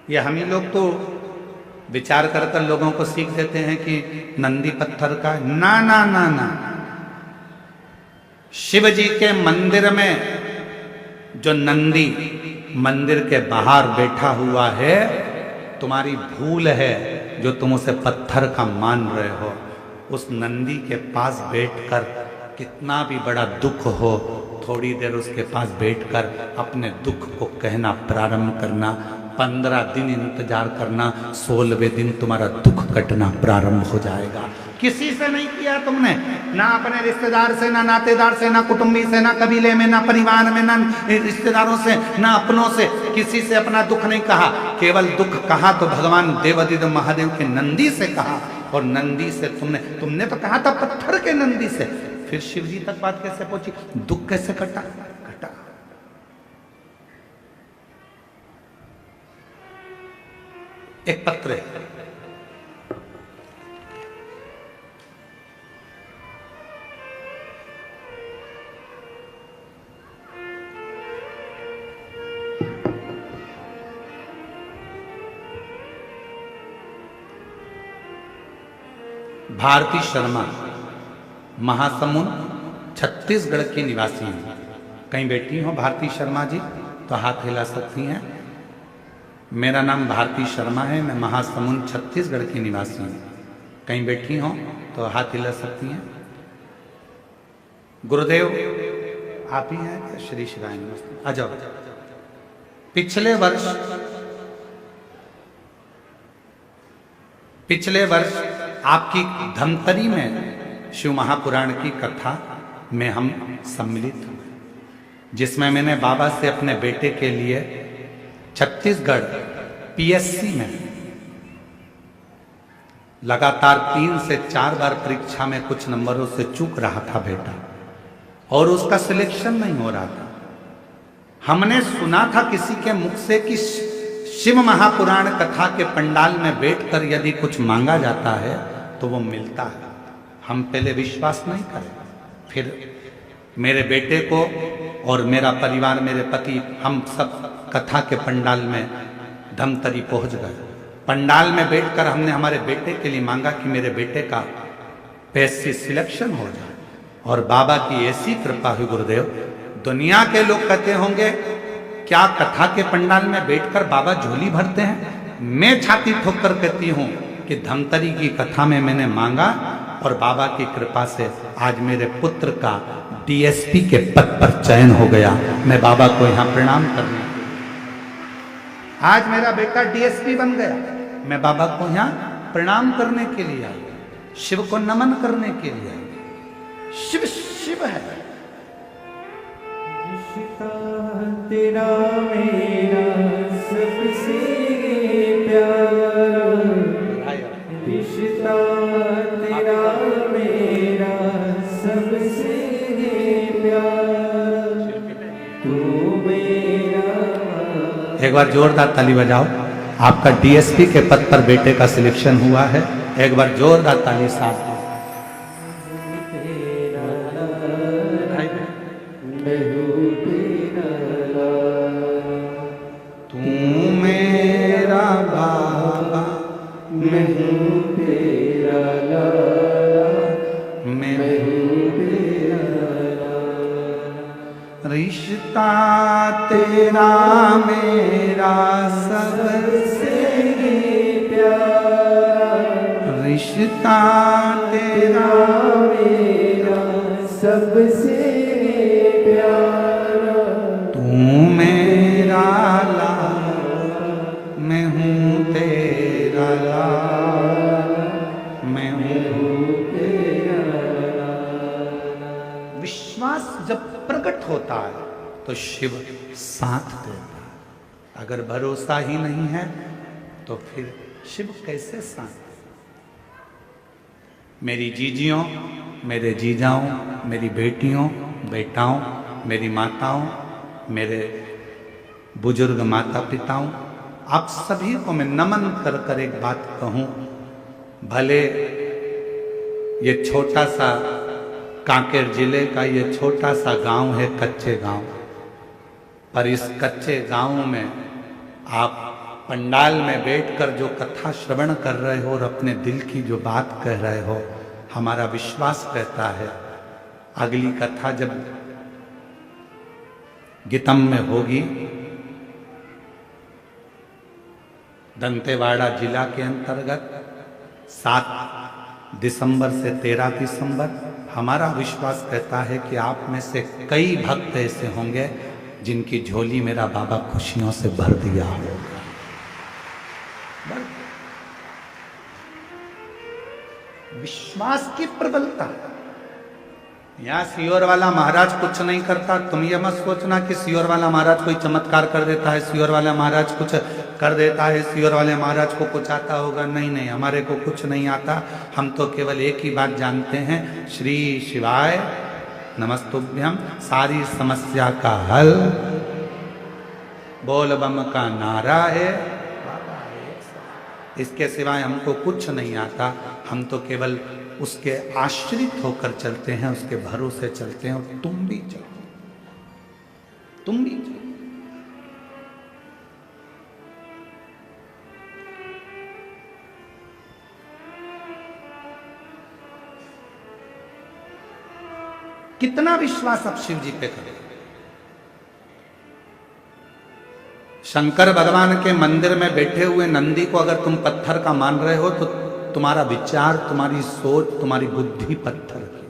ये हम ही लोग तो विचार कर कर लोगों को सीख देते हैं कि नंदी पत्थर का, ना ना ना ना। शिव जी के मंदिर में जो नंदी मंदिर के बाहर बैठा हुआ है, तुम्हारी भूल है जो तुम उसे पत्थर का मान रहे हो। उस नंदी के पास बैठकर कितना भी बड़ा दुख हो, थोड़ी देर उसके पास बैठकर अपने दुख को कहना प्रारंभ करना। 15 दिन इंतजार करना, 16वें दिन तुम्हारा दुख कटना प्रारंभ हो जाएगा। किसी से नहीं किया तुमने, ना अपने रिश्तेदार से, ना नातेदार से, ना कुटुंबी से, ना कबीले में, ना परिवार में, ना रिश्तेदारों से, ना अपनों से, किसी से अपना दुख नहीं कहा। केवल दुख कहा तो भगवान देवादिदेव महादेव के नंदी से कहा। और नंदी से तुमने तो कहा था पत्थर के नंदी से। फिर शिव जी तक बात कैसे पहुंची, दुख कैसे कटा? एक पत्र है, भारती शर्मा, महासमुंद, छत्तीसगढ़ की निवासी हैं। कहीं बैठी हो भारती शर्मा जी तो हाथ हिला सकती हैं। मेरा नाम भारती शर्मा है, मैं महासमुंद छत्तीसगढ़ की निवासी हूँ। कहीं बैठी हो तो हाथ हिला सकती हैं। गुरुदेव आप ही हैं? श्री शिवाय नमस्ते, आ जाओ। पिछले वर्ष आपकी धमतरी में शिव महापुराण की कथा में हम सम्मिलित हुए, जिसमें मैंने बाबा से अपने बेटे के लिए छत्तीसगढ़ पीएससी में लगातार 3 से 4 बार परीक्षा में कुछ नंबरों से चूक रहा था बेटा, और उसका सिलेक्शन नहीं हो रहा था। हमने सुना था किसी के मुख से कि शिव महापुराण कथा के पंडाल में बैठकर यदि कुछ मांगा जाता है तो वो मिलता है। हम पहले विश्वास नहीं करें, फिर मेरे बेटे को और मेरा परिवार, मेरे पति, हम सब कथा के पंडाल में धमतरी पहुंच गए। पंडाल में बैठकर हमने हमारे बेटे के लिए मांगा कि मेरे बेटे का पीएससी सिलेक्शन हो जाए, और बाबा की ऐसी कृपा हुई गुरुदेव। दुनिया के लोग कहते होंगे क्या कथा के पंडाल में बैठकर बाबा झोली भरते हैं? मैं छाती ठोककर कहती हूँ कि धमतरी की कथा में मैंने मांगा और बाबा की कृपा से आज मेरे पुत्र का डीएसपी के पद पर चयन हो गया। मैं बाबा को यहाँ प्रणाम करने, आज मेरा बेटा डीएसपी बन गया। मैं बाबा को यहाँ प्रणाम करने के लिए आई, शिव को नमन करने के लिए आई। शिव शिव है। तेरा मेरा सबसे प्यारा रिश्ता, तेरा मेरा सबसे प्यारा, तू मेरा। एक बार जोरदार ताली बजाओ। आपका डीएसपी के पद पर बेटे का सिलेक्शन हुआ है। एक बार जोरदार ताली साथ। रिश्ता तेरा मेरा सबसे प्यारा, रिश्ता तेरा मेरा सबसे प्यारा, तू मेरा लाल, मैं हूँ तेरा लाल, मैं हूँ तेरा लाल। विश्वास जब प्रकट होता है तो शिव साथ देता है। अगर भरोसा ही नहीं है तो फिर शिव कैसे साथ? मेरी जीजियों, मेरे जीजाओं, मेरी बेटियों, बेटाओं, मेरी माताओं, मेरे बुजुर्ग माता पिताओं, आप सभी को मैं नमन कर कर एक बात कहूं। भले ये छोटा सा कांकेर जिले का ये छोटा सा गांव है, कच्चे गांव, पर इस कच्चे गांव में आप पंडाल में बैठकर जो कथा श्रवण कर रहे हो और अपने दिल की जो बात कह रहे हो, हमारा विश्वास कहता है अगली कथा जब गीतम में होगी, दंतेवाड़ा जिला के अंतर्गत 7 दिसंबर से 13 दिसंबर, हमारा विश्वास कहता है कि आप में से कई भक्त ऐसे होंगे जिनकी झोली मेरा बाबा खुशियों से भर दिया होगा। विश्वास की प्रबलता। यहाँ सियोर वाला महाराज कुछ नहीं करता, तुम ये मत सोचना कि सियोर वाला महाराज कोई चमत्कार कर देता है, सियोर वाला महाराज कुछ कर देता है, सियोर वाले महाराज को कुछ आता होगा। नहीं नहीं, हमारे को कुछ नहीं आता। हम तो केवल एक ही बात जानते हैं, श्री शिवाय नमस्तुभ्यम, सारी समस्या का हल बोल बम का नारा है। इसके सिवाय हमको कुछ नहीं आता। हम तो केवल उसके आश्रित होकर चलते हैं, उसके भरोसे चलते हैं। और तुम भी चलो, तुम भी चलो। कितना विश्वास आप शिव जी पे करें। शंकर भगवान के मंदिर में बैठे हुए नंदी को अगर तुम पत्थर का मान रहे हो तो तुम्हारा विचार, तुम्हारी सोच, तुम्हारी बुद्धि पत्थर की।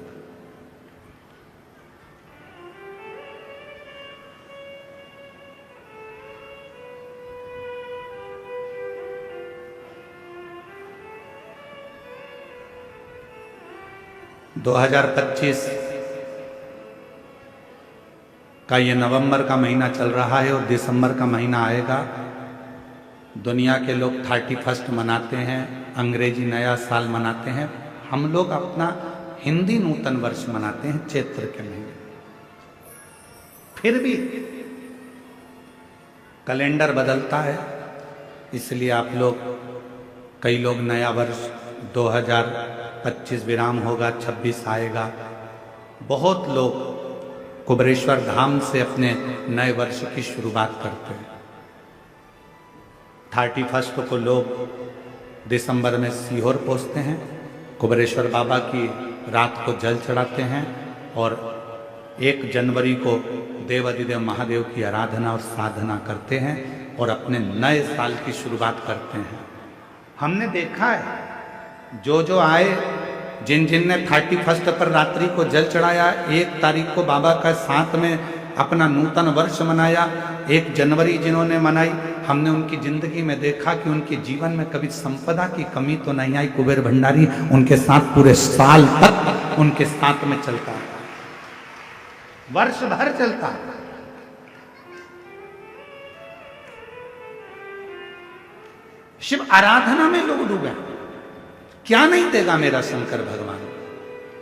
(2025) का ये नवंबर का महीना चल रहा है और दिसंबर का महीना आएगा। दुनिया के लोग 31 मनाते हैं, अंग्रेजी नया साल मनाते हैं। हम लोग अपना हिंदी नूतन वर्ष मनाते हैं चैत्र के महीने। फिर भी कैलेंडर बदलता है, इसलिए आप लोग, कई लोग नया वर्ष 2025 विराम होगा, 26 आएगा। बहुत लोग कुबेरेश्वर धाम से अपने नए वर्ष की शुरुआत करते हैं। 31 को लोग दिसंबर में सीहोर पहुँचते हैं, कुबेरेश्वर बाबा की रात को जल चढ़ाते हैं और 1 जनवरी को देवाधिदेव महादेव की आराधना और साधना करते हैं और अपने नए साल की शुरुआत करते हैं। हमने देखा है जो आए, जिन ने 31 पर रात्रि को जल चढ़ाया, 1 तारीख को बाबा का साथ में अपना नूतन वर्ष मनाया, 1 जनवरी जिन्होंने मनाई, हमने उनकी जिंदगी में देखा कि उनके जीवन में कभी संपदा की कमी तो नहीं आई। कुबेर भंडारी उनके साथ पूरे साल तक उनके साथ में चलता है, वर्ष भर चलता है। शिव आराधना में लोग डूबे। क्या नहीं देगा मेरा शंकर भगवान,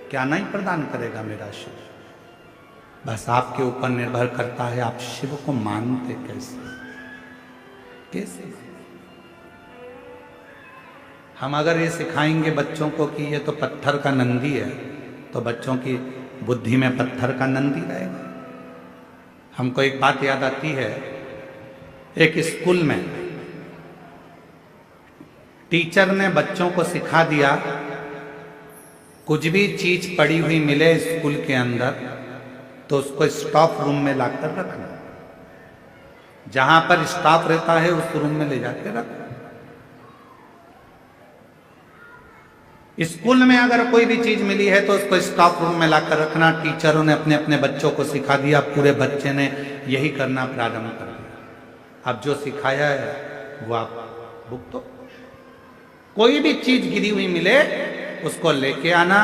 क्या नहीं प्रदान करेगा मेरा शिव। बस आपके ऊपर निर्भर करता है आप शिव को मानते कैसे। हम अगर ये सिखाएंगे बच्चों को कि ये तो पत्थर का नंदी है, तो बच्चों की बुद्धि में पत्थर का नंदी रहेगा। हमको एक बात याद आती है, एक स्कूल में टीचर ने बच्चों को सिखा दिया, कुछ भी चीज पड़ी हुई मिले स्कूल के अंदर तो उसको स्टाफ रूम में लाकर रखना। जहां पर स्टाफ रहता है उस रूम में ले जाकर रखना। स्कूल में अगर कोई भी चीज मिली है तो उसको स्टाफ रूम में लाकर रखना। टीचरों ने अपने अपने बच्चों को सिखा दिया, पूरे बच्चे ने यही करना प्रारंभ कर दिया। अब जो सिखाया है वो आप भुगतो। कोई भी चीज गिरी हुई मिले उसको लेके आना,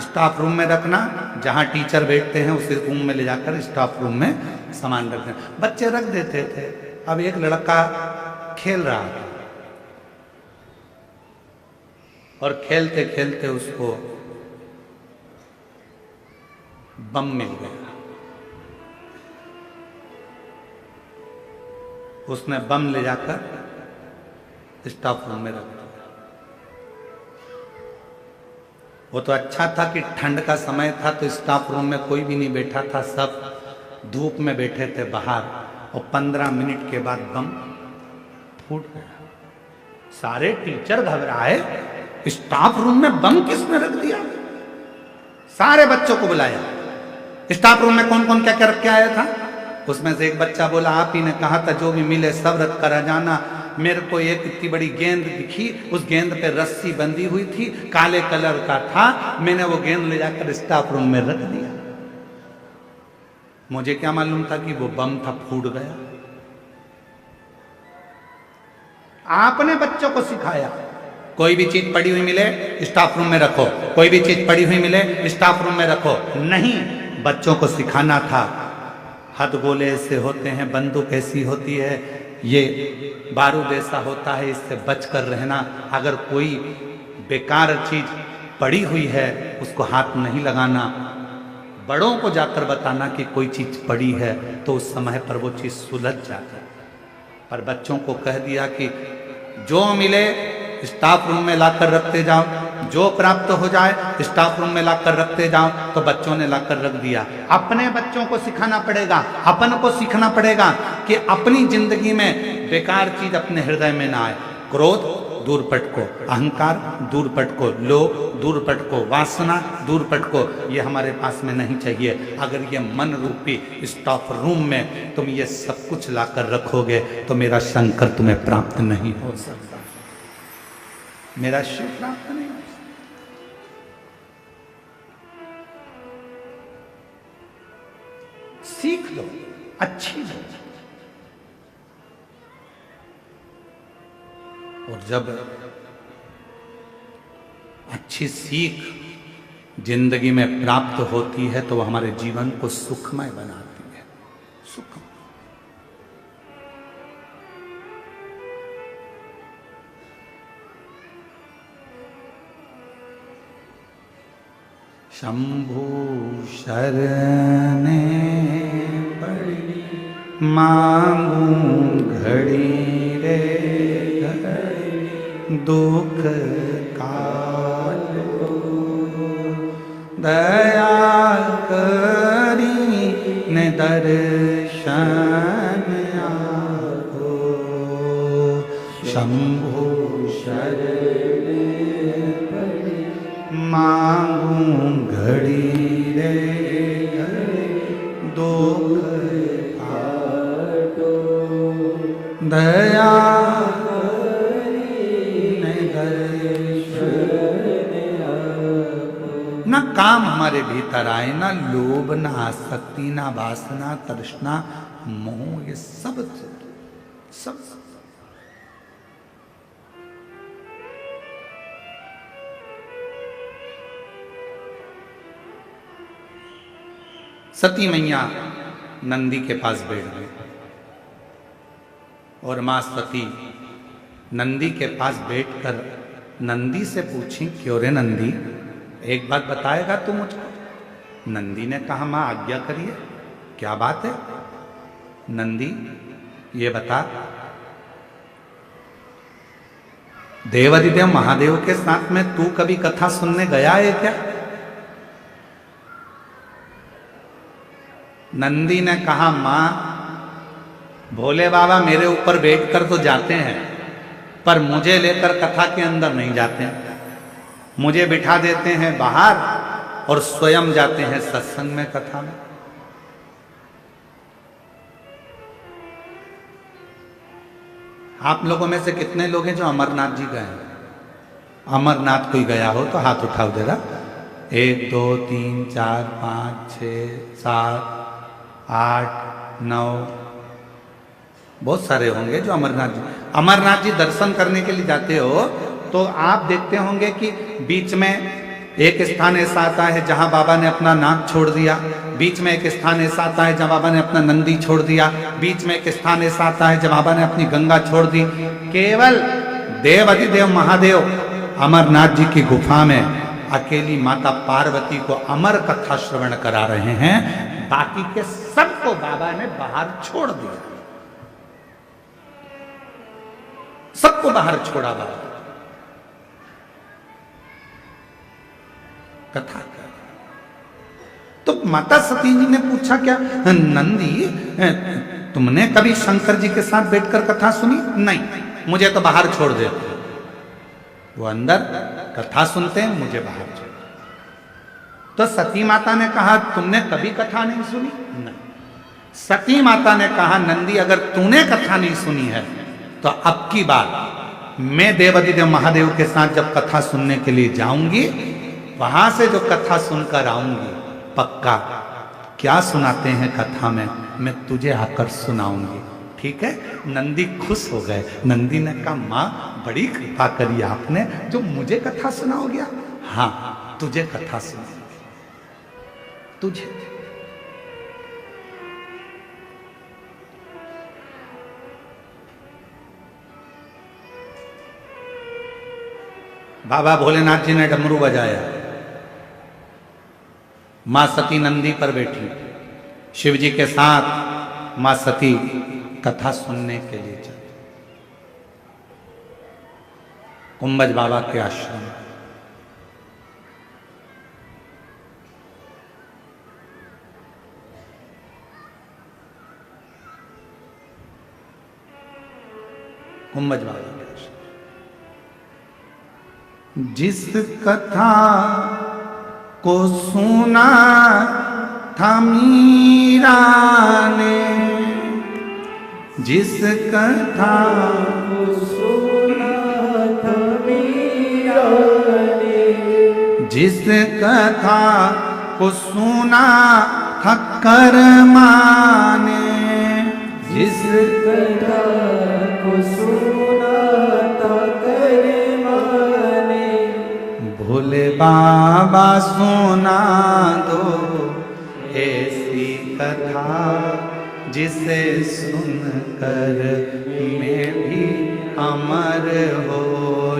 स्टाफ रूम में रखना। जहां टीचर बैठते हैं उस रूम में ले जाकर स्टाफ रूम में सामान रखना। बच्चे रख देते थे। अब एक लड़का खेल रहा था और खेलते खेलते उसको बम मिल गया। उसने बम ले जाकर स्टाफ रूम में रख दिया। वो तो अच्छा था कि ठंड का समय था तो स्टाफ रूम में कोई भी नहीं बैठा था, सब धूप में बैठे थे बाहर। और 15 मिनट के बाद बम फूट गया। सारे टीचर घबराए, स्टाफ रूम में बम किसने रख दिया? सारे बच्चों को बुलाया। स्टाफ रूम में कौन कौन क्या क्या रख के आया था? उसमें से एक बच्चा बोला, आप ही ने कहा था जो भी मिले सब रख कर आ जाना। मेरे को एक इतनी बड़ी गेंद दिखी, उस गेंद पे रस्सी बंधी हुई थी, काले कलर का था, मैंने वो गेंद ले जाकर स्टाफ रूम में रख दिया। मुझे क्या मालूम था कि वो बम था, फूट गया। आपने बच्चों को सिखाया, कोई भी चीज पड़ी हुई मिले स्टाफ रूम में रखो, कोई भी चीज पड़ी हुई मिले स्टाफ रूम में रखो। नहीं, बच्चों को सिखाना था हथगोले ऐसे होते हैं, बंदूक ऐसी होती है, ये बारूद ऐसा होता है, इससे बचकर रहना। अगर कोई बेकार चीज पड़ी हुई है उसको हाथ नहीं लगाना। बड़ों को जाकर बताना कि कोई चीज पड़ी है तो उस समय पर वो चीज सुलझ जाती है। पर बच्चों को कह दिया कि जो मिले स्टाफ रूम में लाकर रखते जाओ, जो प्राप्त हो जाए स्टाफ रूम में लाकर रखते जाओ। तो बच्चों ने लाकर रख दिया। अपने बच्चों को सिखाना पड़ेगा, अपन को सीखना पड़ेगा कि अपनी जिंदगी में बेकार चीज अपने हृदय में ना आए। क्रोध दूर पटको, अहंकार दूर पटको, लोभ दूर पटको, वासना दूर पटको, ये हमारे पास में नहीं चाहिए। अगर ये मन रूपी स्टाफ रूम में तुम ये सब कुछ लाकर रखोगे तो मेरा शंकर तुम्हें प्राप्त नहीं हो सकता, मेरा शिव प्राप्त नहीं हो सकता। सीख लो, अच्छी लो। और जब अच्छी सीख जिंदगी में प्राप्त होती है तो वह हमारे जीवन को सुखमय बनाती है। सुखमय। शंभु शरणे पड़ी मांगू घड़ी रे घड़ी, दुख कालो दया करी ने दर्शन आगो। शंभु शरणे पड़ी मांगू घड़ी रे घड़ी, दुख काटो दया न काम हमारे भीतर आए, ना लोभ, ना आसक्ति, ना वासना, तृष्णा, मोह, ये सब सब सती मैया नंदी के पास बैठ गई और मां सती नंदी के पास बैठकर नंदी से पूछी, क्यों रे नंदी, एक बात बताएगा तू मुझको? नंदी ने कहा, मां आज्ञा करिए, क्या बात है? नंदी ये बता, देवाधिदेव महादेव के साथ में तू कभी कथा सुनने गया है क्या? नंदी ने कहा, मां भोले बाबा मेरे ऊपर बैठकर तो जाते हैं पर मुझे लेकर कथा के अंदर नहीं जाते हैं। मुझे बिठा देते हैं बाहर और स्वयं जाते हैं सत्संग में, कथा में। आप लोगों में से कितने लोग हैं जो अमरनाथ जी गए हैं? अमरनाथ कोई गया हो तो हाथ उठाओ जरा। 1 2 3 4 5 6 7 8 9, बहुत सारे होंगे जो अमरनाथ जी दर्शन करने के लिए जाते हो तो आप देखते होंगे कि बीच में एक स्थान ऐसा आता है जहां बाबा ने अपना नाग छोड़ दिया, बीच में एक स्थान ऐसा आता है जहां बाबा ने अपना नंदी छोड़ दिया, बीच में एक स्थान ऐसा आता है जहां बाबा ने अपनी गंगा छोड़ दी। केवल देवाधिदेव महादेव अमरनाथ जी की गुफा में अकेली माता पार्वती को अमर कथा श्रवण करा रहे हैं, बाकी के सबको बाबा ने बाहर छोड़ दिया, सबको बाहर छोड़ा बाबा। कथा कर तो माता सती जी ने पूछा, क्या नंदी तुमने कभी शंकर जी के साथ बैठकर कथा सुनी? नहीं, मुझे तो बाहर छोड़ दे। वो अंदर कथा सुनते हैं, मुझे बाहर चाहिए। तो सती माता ने कहा तुमने कभी कथा नहीं सुनी? नहीं। सती माता ने कहा नंदी अगर तूने कथा नहीं सुनी है तो अब की बार मैं देवाधिदेव महादेव के साथ जब कथा सुनने के लिए जाऊंगी, वहां से जो कथा सुनकर आऊंगी, पक्का क्या सुनाते हैं कथा में मैं तुझे आकर सुनाऊंगी। ठीक है? नंदी खुश हो गए। नंदी ने कहा माँ बड़ी कृपा करी आपने, जो मुझे कथा सुनाओगे? हाँ तुझे कथा सुनाऊंगी, तुझे। बाबा भोलेनाथ जी ने डमरू बजाया, मां सती नंदी पर बैठी, शिव जी के साथ मां सती कथा सुनने के लिए चली कुंभज बाबा के आश्रम। कुंभज बाबा के आश्रम। जिस कथा को सुना था मीरा ने, जिस कथा को सुना था मीरा ने, जिस कथा को सुना था कर्मा ने, जिस कथा को सुना था कर्मा ने, भोले बाबा सुना दो ऐसी कथा जिसे सुनकर मैं भी अमर हो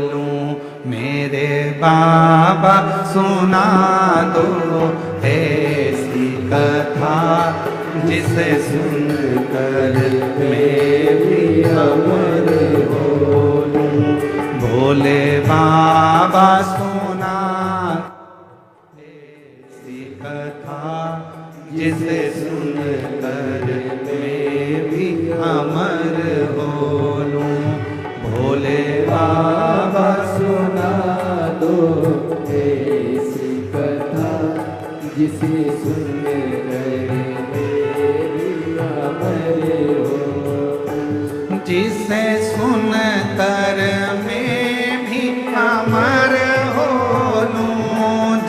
लूं। मेरे बाबा सुना दो ऐसी कथा जिसे सुनकर मैं भी अमर हो लूं। भोले बाबा सुना ऐसी कथा जिसे सुनकर मैं भी अमर हो लूं। भोले बाबा सुना दो ऐसी कथा जिसे सुनकर मेरी अमर हो, जिसे सुनकर मैं भी अमर हो लूं।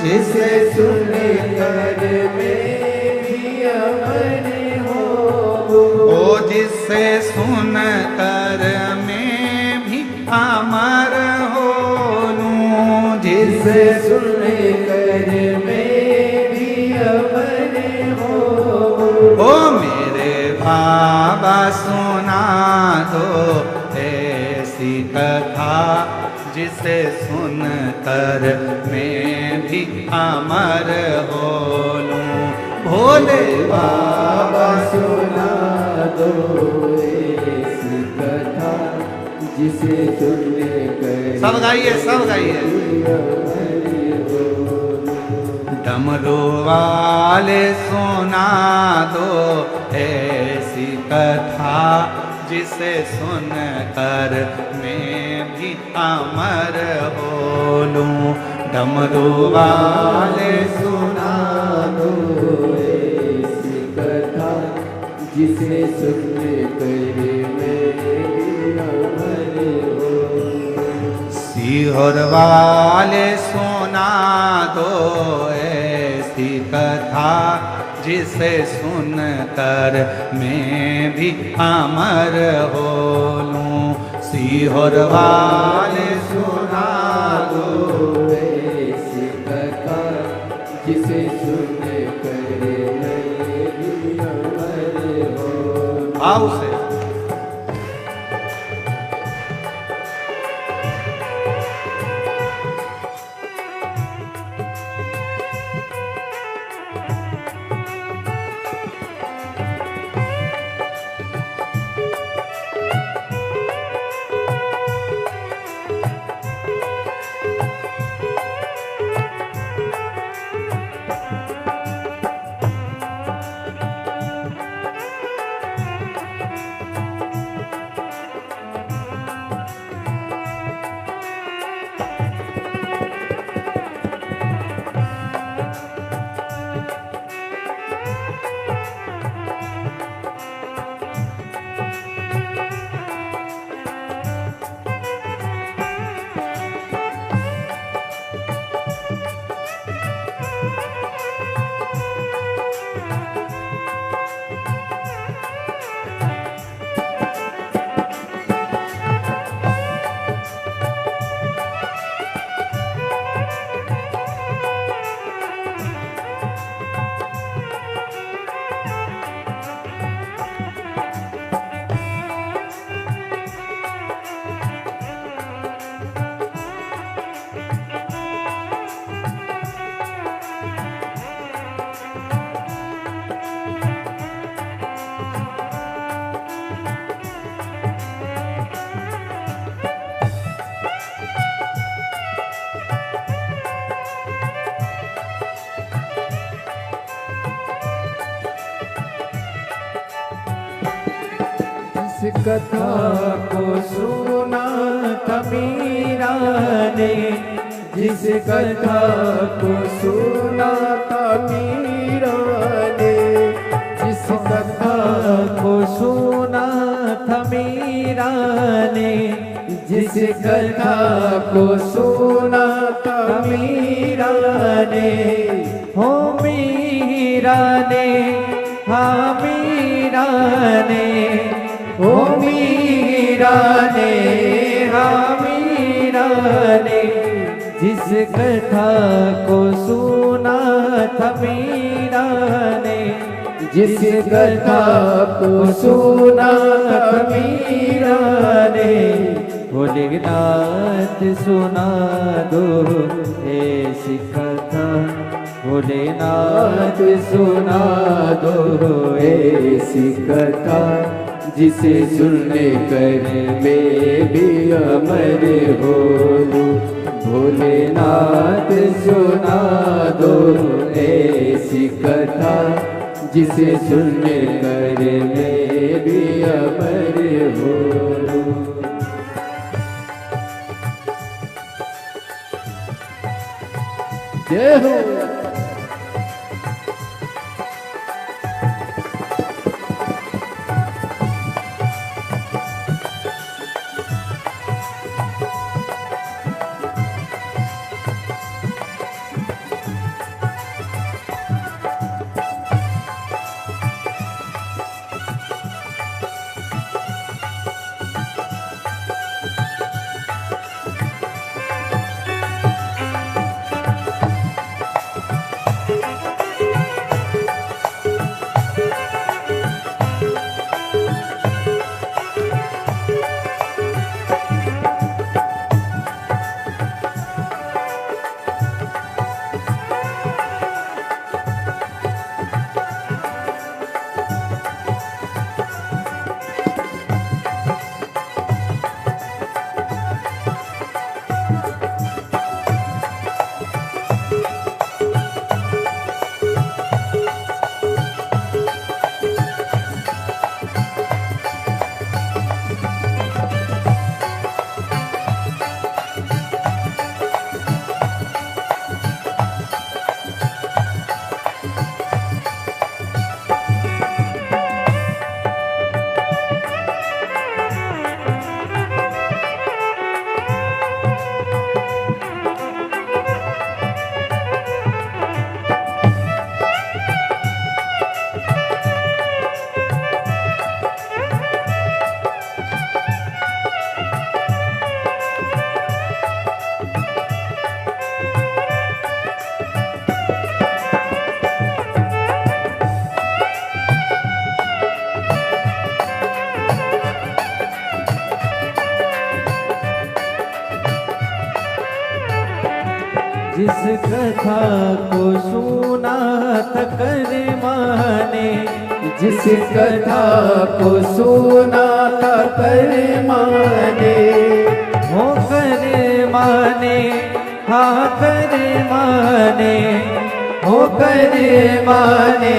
जिसे सुनकर मैं भी अमर हो, ओ जिसे सुनकर मैं भी अमर हो लूं। जिसे सुनकर मैं भी अमर हो, ओ मेरे बाबा सुना दो ऐसी कथा जिसे सुनकर मैं भी अमर हो लूं। भोले बाबा सुना दो ऐसी कथा जिसे सुनकर सब गाइए, सब गाइए। डमरू वाले सुना दो ऐसी कथा जिसे सुनकर मैं भी अमर हो लूं। डमरू वाले सुना दो ऐसी कथा जिसे सुनकर मैं भी अमर हो। सीहोर वाले सुना दो ऐसी कथा जिसे सुनकर मैं भी अमर हो लूं। सीहोर वाले सुना दो ऐसी कथा जिसे सुनकर मैं भी अमर हो। भाव से जिस कथा को सुना था मीरा ने, जिस कथा को सुना था मीरा ने, जिस कथा को सुना था मीरा ने, जिस कथा को सुना था मीरा ने, हो मीरा ने, हाँ मीरा ने, ओ मीरा ने, हाँ मीरा ने, जिस कथा को सुना था मीरा ने, जिस कथा को सुना था मीरा ने, भोलेनाथ सुना दो ऐसी कथा, भोलेनाथ सुना दो ऐसी कथा, जिसे सुनने कर मैं भी अमर हो लूं। भोलेनाथ सुना दो ऐसी कथा, जिसे सुनने कर मैं भी अमर हो लूं। जय हो। जिस कथा को सुना था कर माने, जिस कथा को सुना था कर माने, हो कर माने, हाँ कर माने, हो कर माने,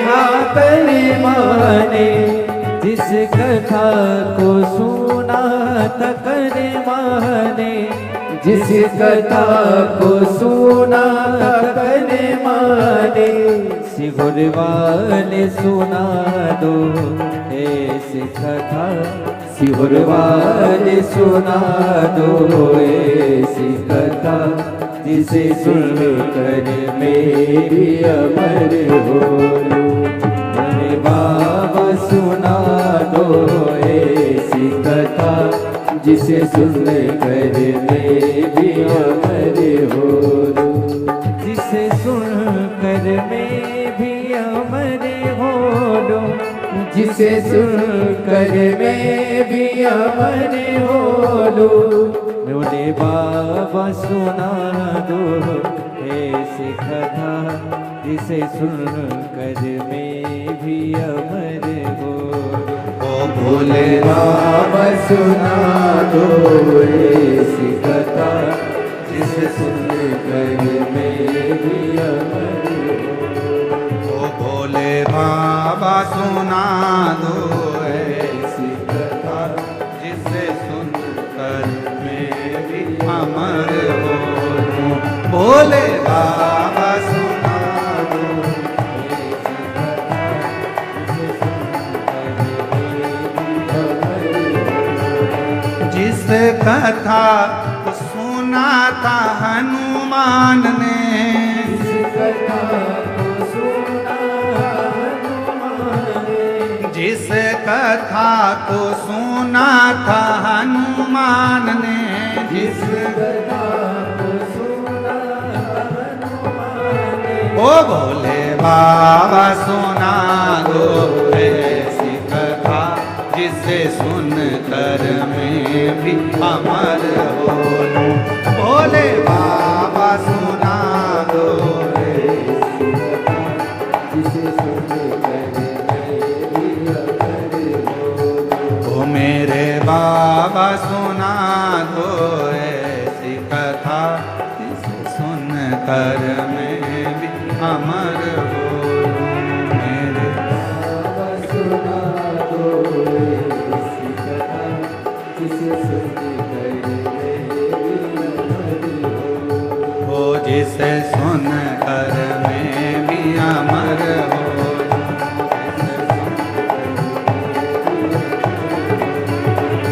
हाँ कर माने, जिस कथा को सुना था कर माने, जिस कथा को सुना था कर माने, शिवुर वाले सुना दो ऐसी कथा, शिवुर वाले सुना दो ऐसी कथा, जिसे सुन कर मैं भी अमर हो लूं। अरे बाबा सुना दो ऐसी कथा, जिसे सुन कर मैं भी अमर हो लूं। जिसे सुन कर मैं भी अमर हो लूं, जिसे सुन कर मैं भी अमर हो लूं। बोले बाबा सुना दो ऐसी कथा, जिसे सुन कर मैं भी अमर हो लूं। ओ भोले बाबा सुना दो ऐसी कथा, जिसे सुन कर मैं भी अमर हो। ओ भोले बाबा सुना दो ऐसी अमर हो लूं। भोले बाबा सुना दो जिस कथा को सुना था हनुमान ने, जिस कथा को सुना था हनुमान ने, जिस ओ भोले बाबा सुना दो ऐसी कथा जिसे सुन कर मैं भी अमर हो लूं। भोले बाबा सुना दो ऐसी कथा जिसे सुन कर मैं भी अमर हो लूं। ओ मेरे बाबा सुना दो ऐसी कथा जिसे सुन कर मैं भी अमर हो लूं। मेरे बाबा सुना दो ऐसी कथा जिसे सुन कर मैं भी अमर हो। ओ जिसे सुन कर मैं भी अमर हो।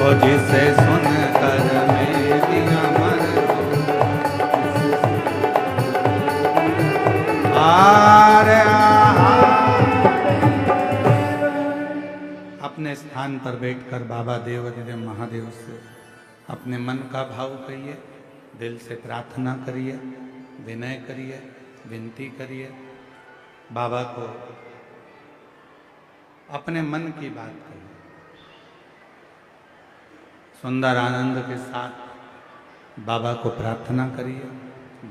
ओ जिसे सुन कर मैं भी अमर हो। आरे अपने स्थान पर बैठकर बाबा देवाधिदेव महादेव से अपने मन का भाव कहिए, दिल से प्रार्थना करिए, विनय करिए, विनती करिए। बाबा को अपने मन की बात कहिए, सुंदर आनंद के साथ बाबा को प्रार्थना करिए,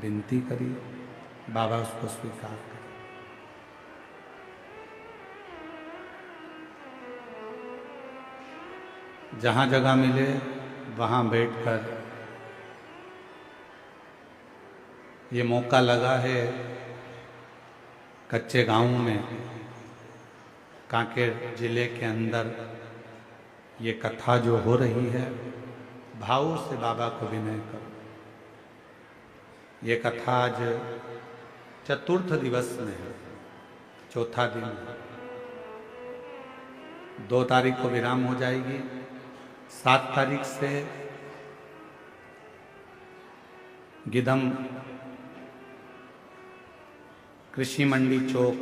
विनती करिए, बाबा उसको स्वीकार करें। जहाँ जगह मिले वहाँ बैठकर ये मौका लगा है कच्चे गांव में, कांकेर जिले के अंदर ये कथा जो हो रही है, भाव से बाबा को विनय करो। ये कथा आज चतुर्थ दिवस में है, चौथा दिन है। 2 तारीख को विराम हो जाएगी। 7 तारीख से गिदम कृषि मंडी चौक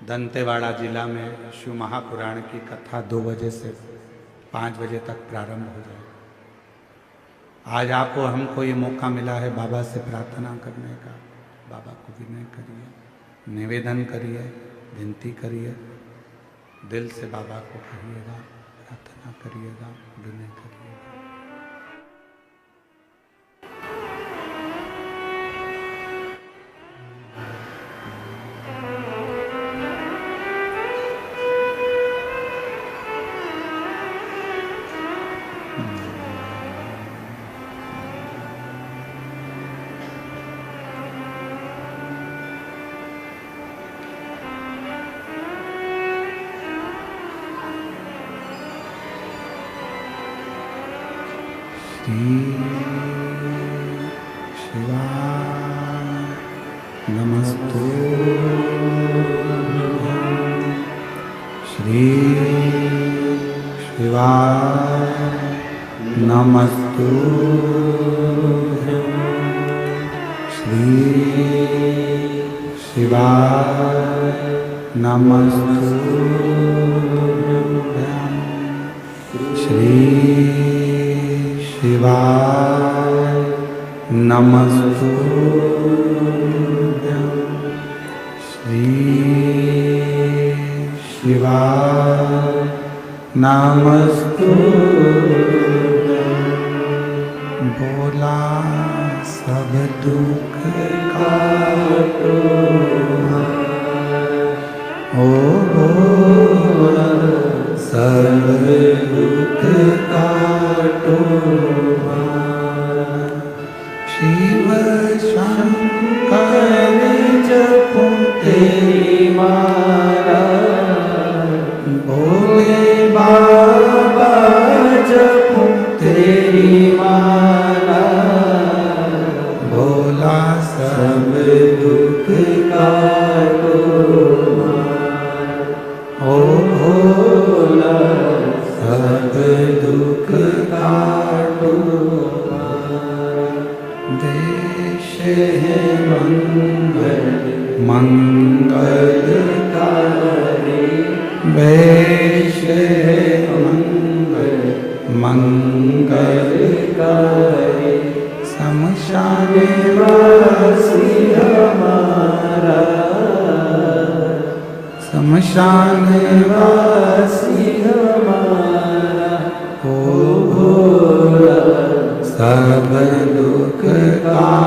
दंतेवाड़ा जिला में शिव महापुराण की कथा 2 बजे से 5 बजे तक प्रारंभ हो जाए। आज आपको हमको ये मौका मिला है बाबा से प्रार्थना करने का। बाबा को विनय करिए, निवेदन करिए, विनती करिए, दिल से बाबा को कहिएगा, प्रार्थना करिएगा, विनय करिएगा। शिवाय नमस्तुभ्यं। श्री शिवाय नमस्तुभ्यं। श्री शिवाय नमस्तुभ्यं। श्री शिवाय नमस्तुभ्यं। श्री शिवाय नमस्तुभ्यं। बोला सब दुख काटो, ओ बोला सब दुख काटो। शिव शंकर जपो तेरी माला, भोले बाबा जपो तेरी माला। है मंगल मंगलकारी, वेश है मंगल मंगलकारी, शमशान वासी हमारा, शमशान वासी हमारा, ओ भोला सब दुख का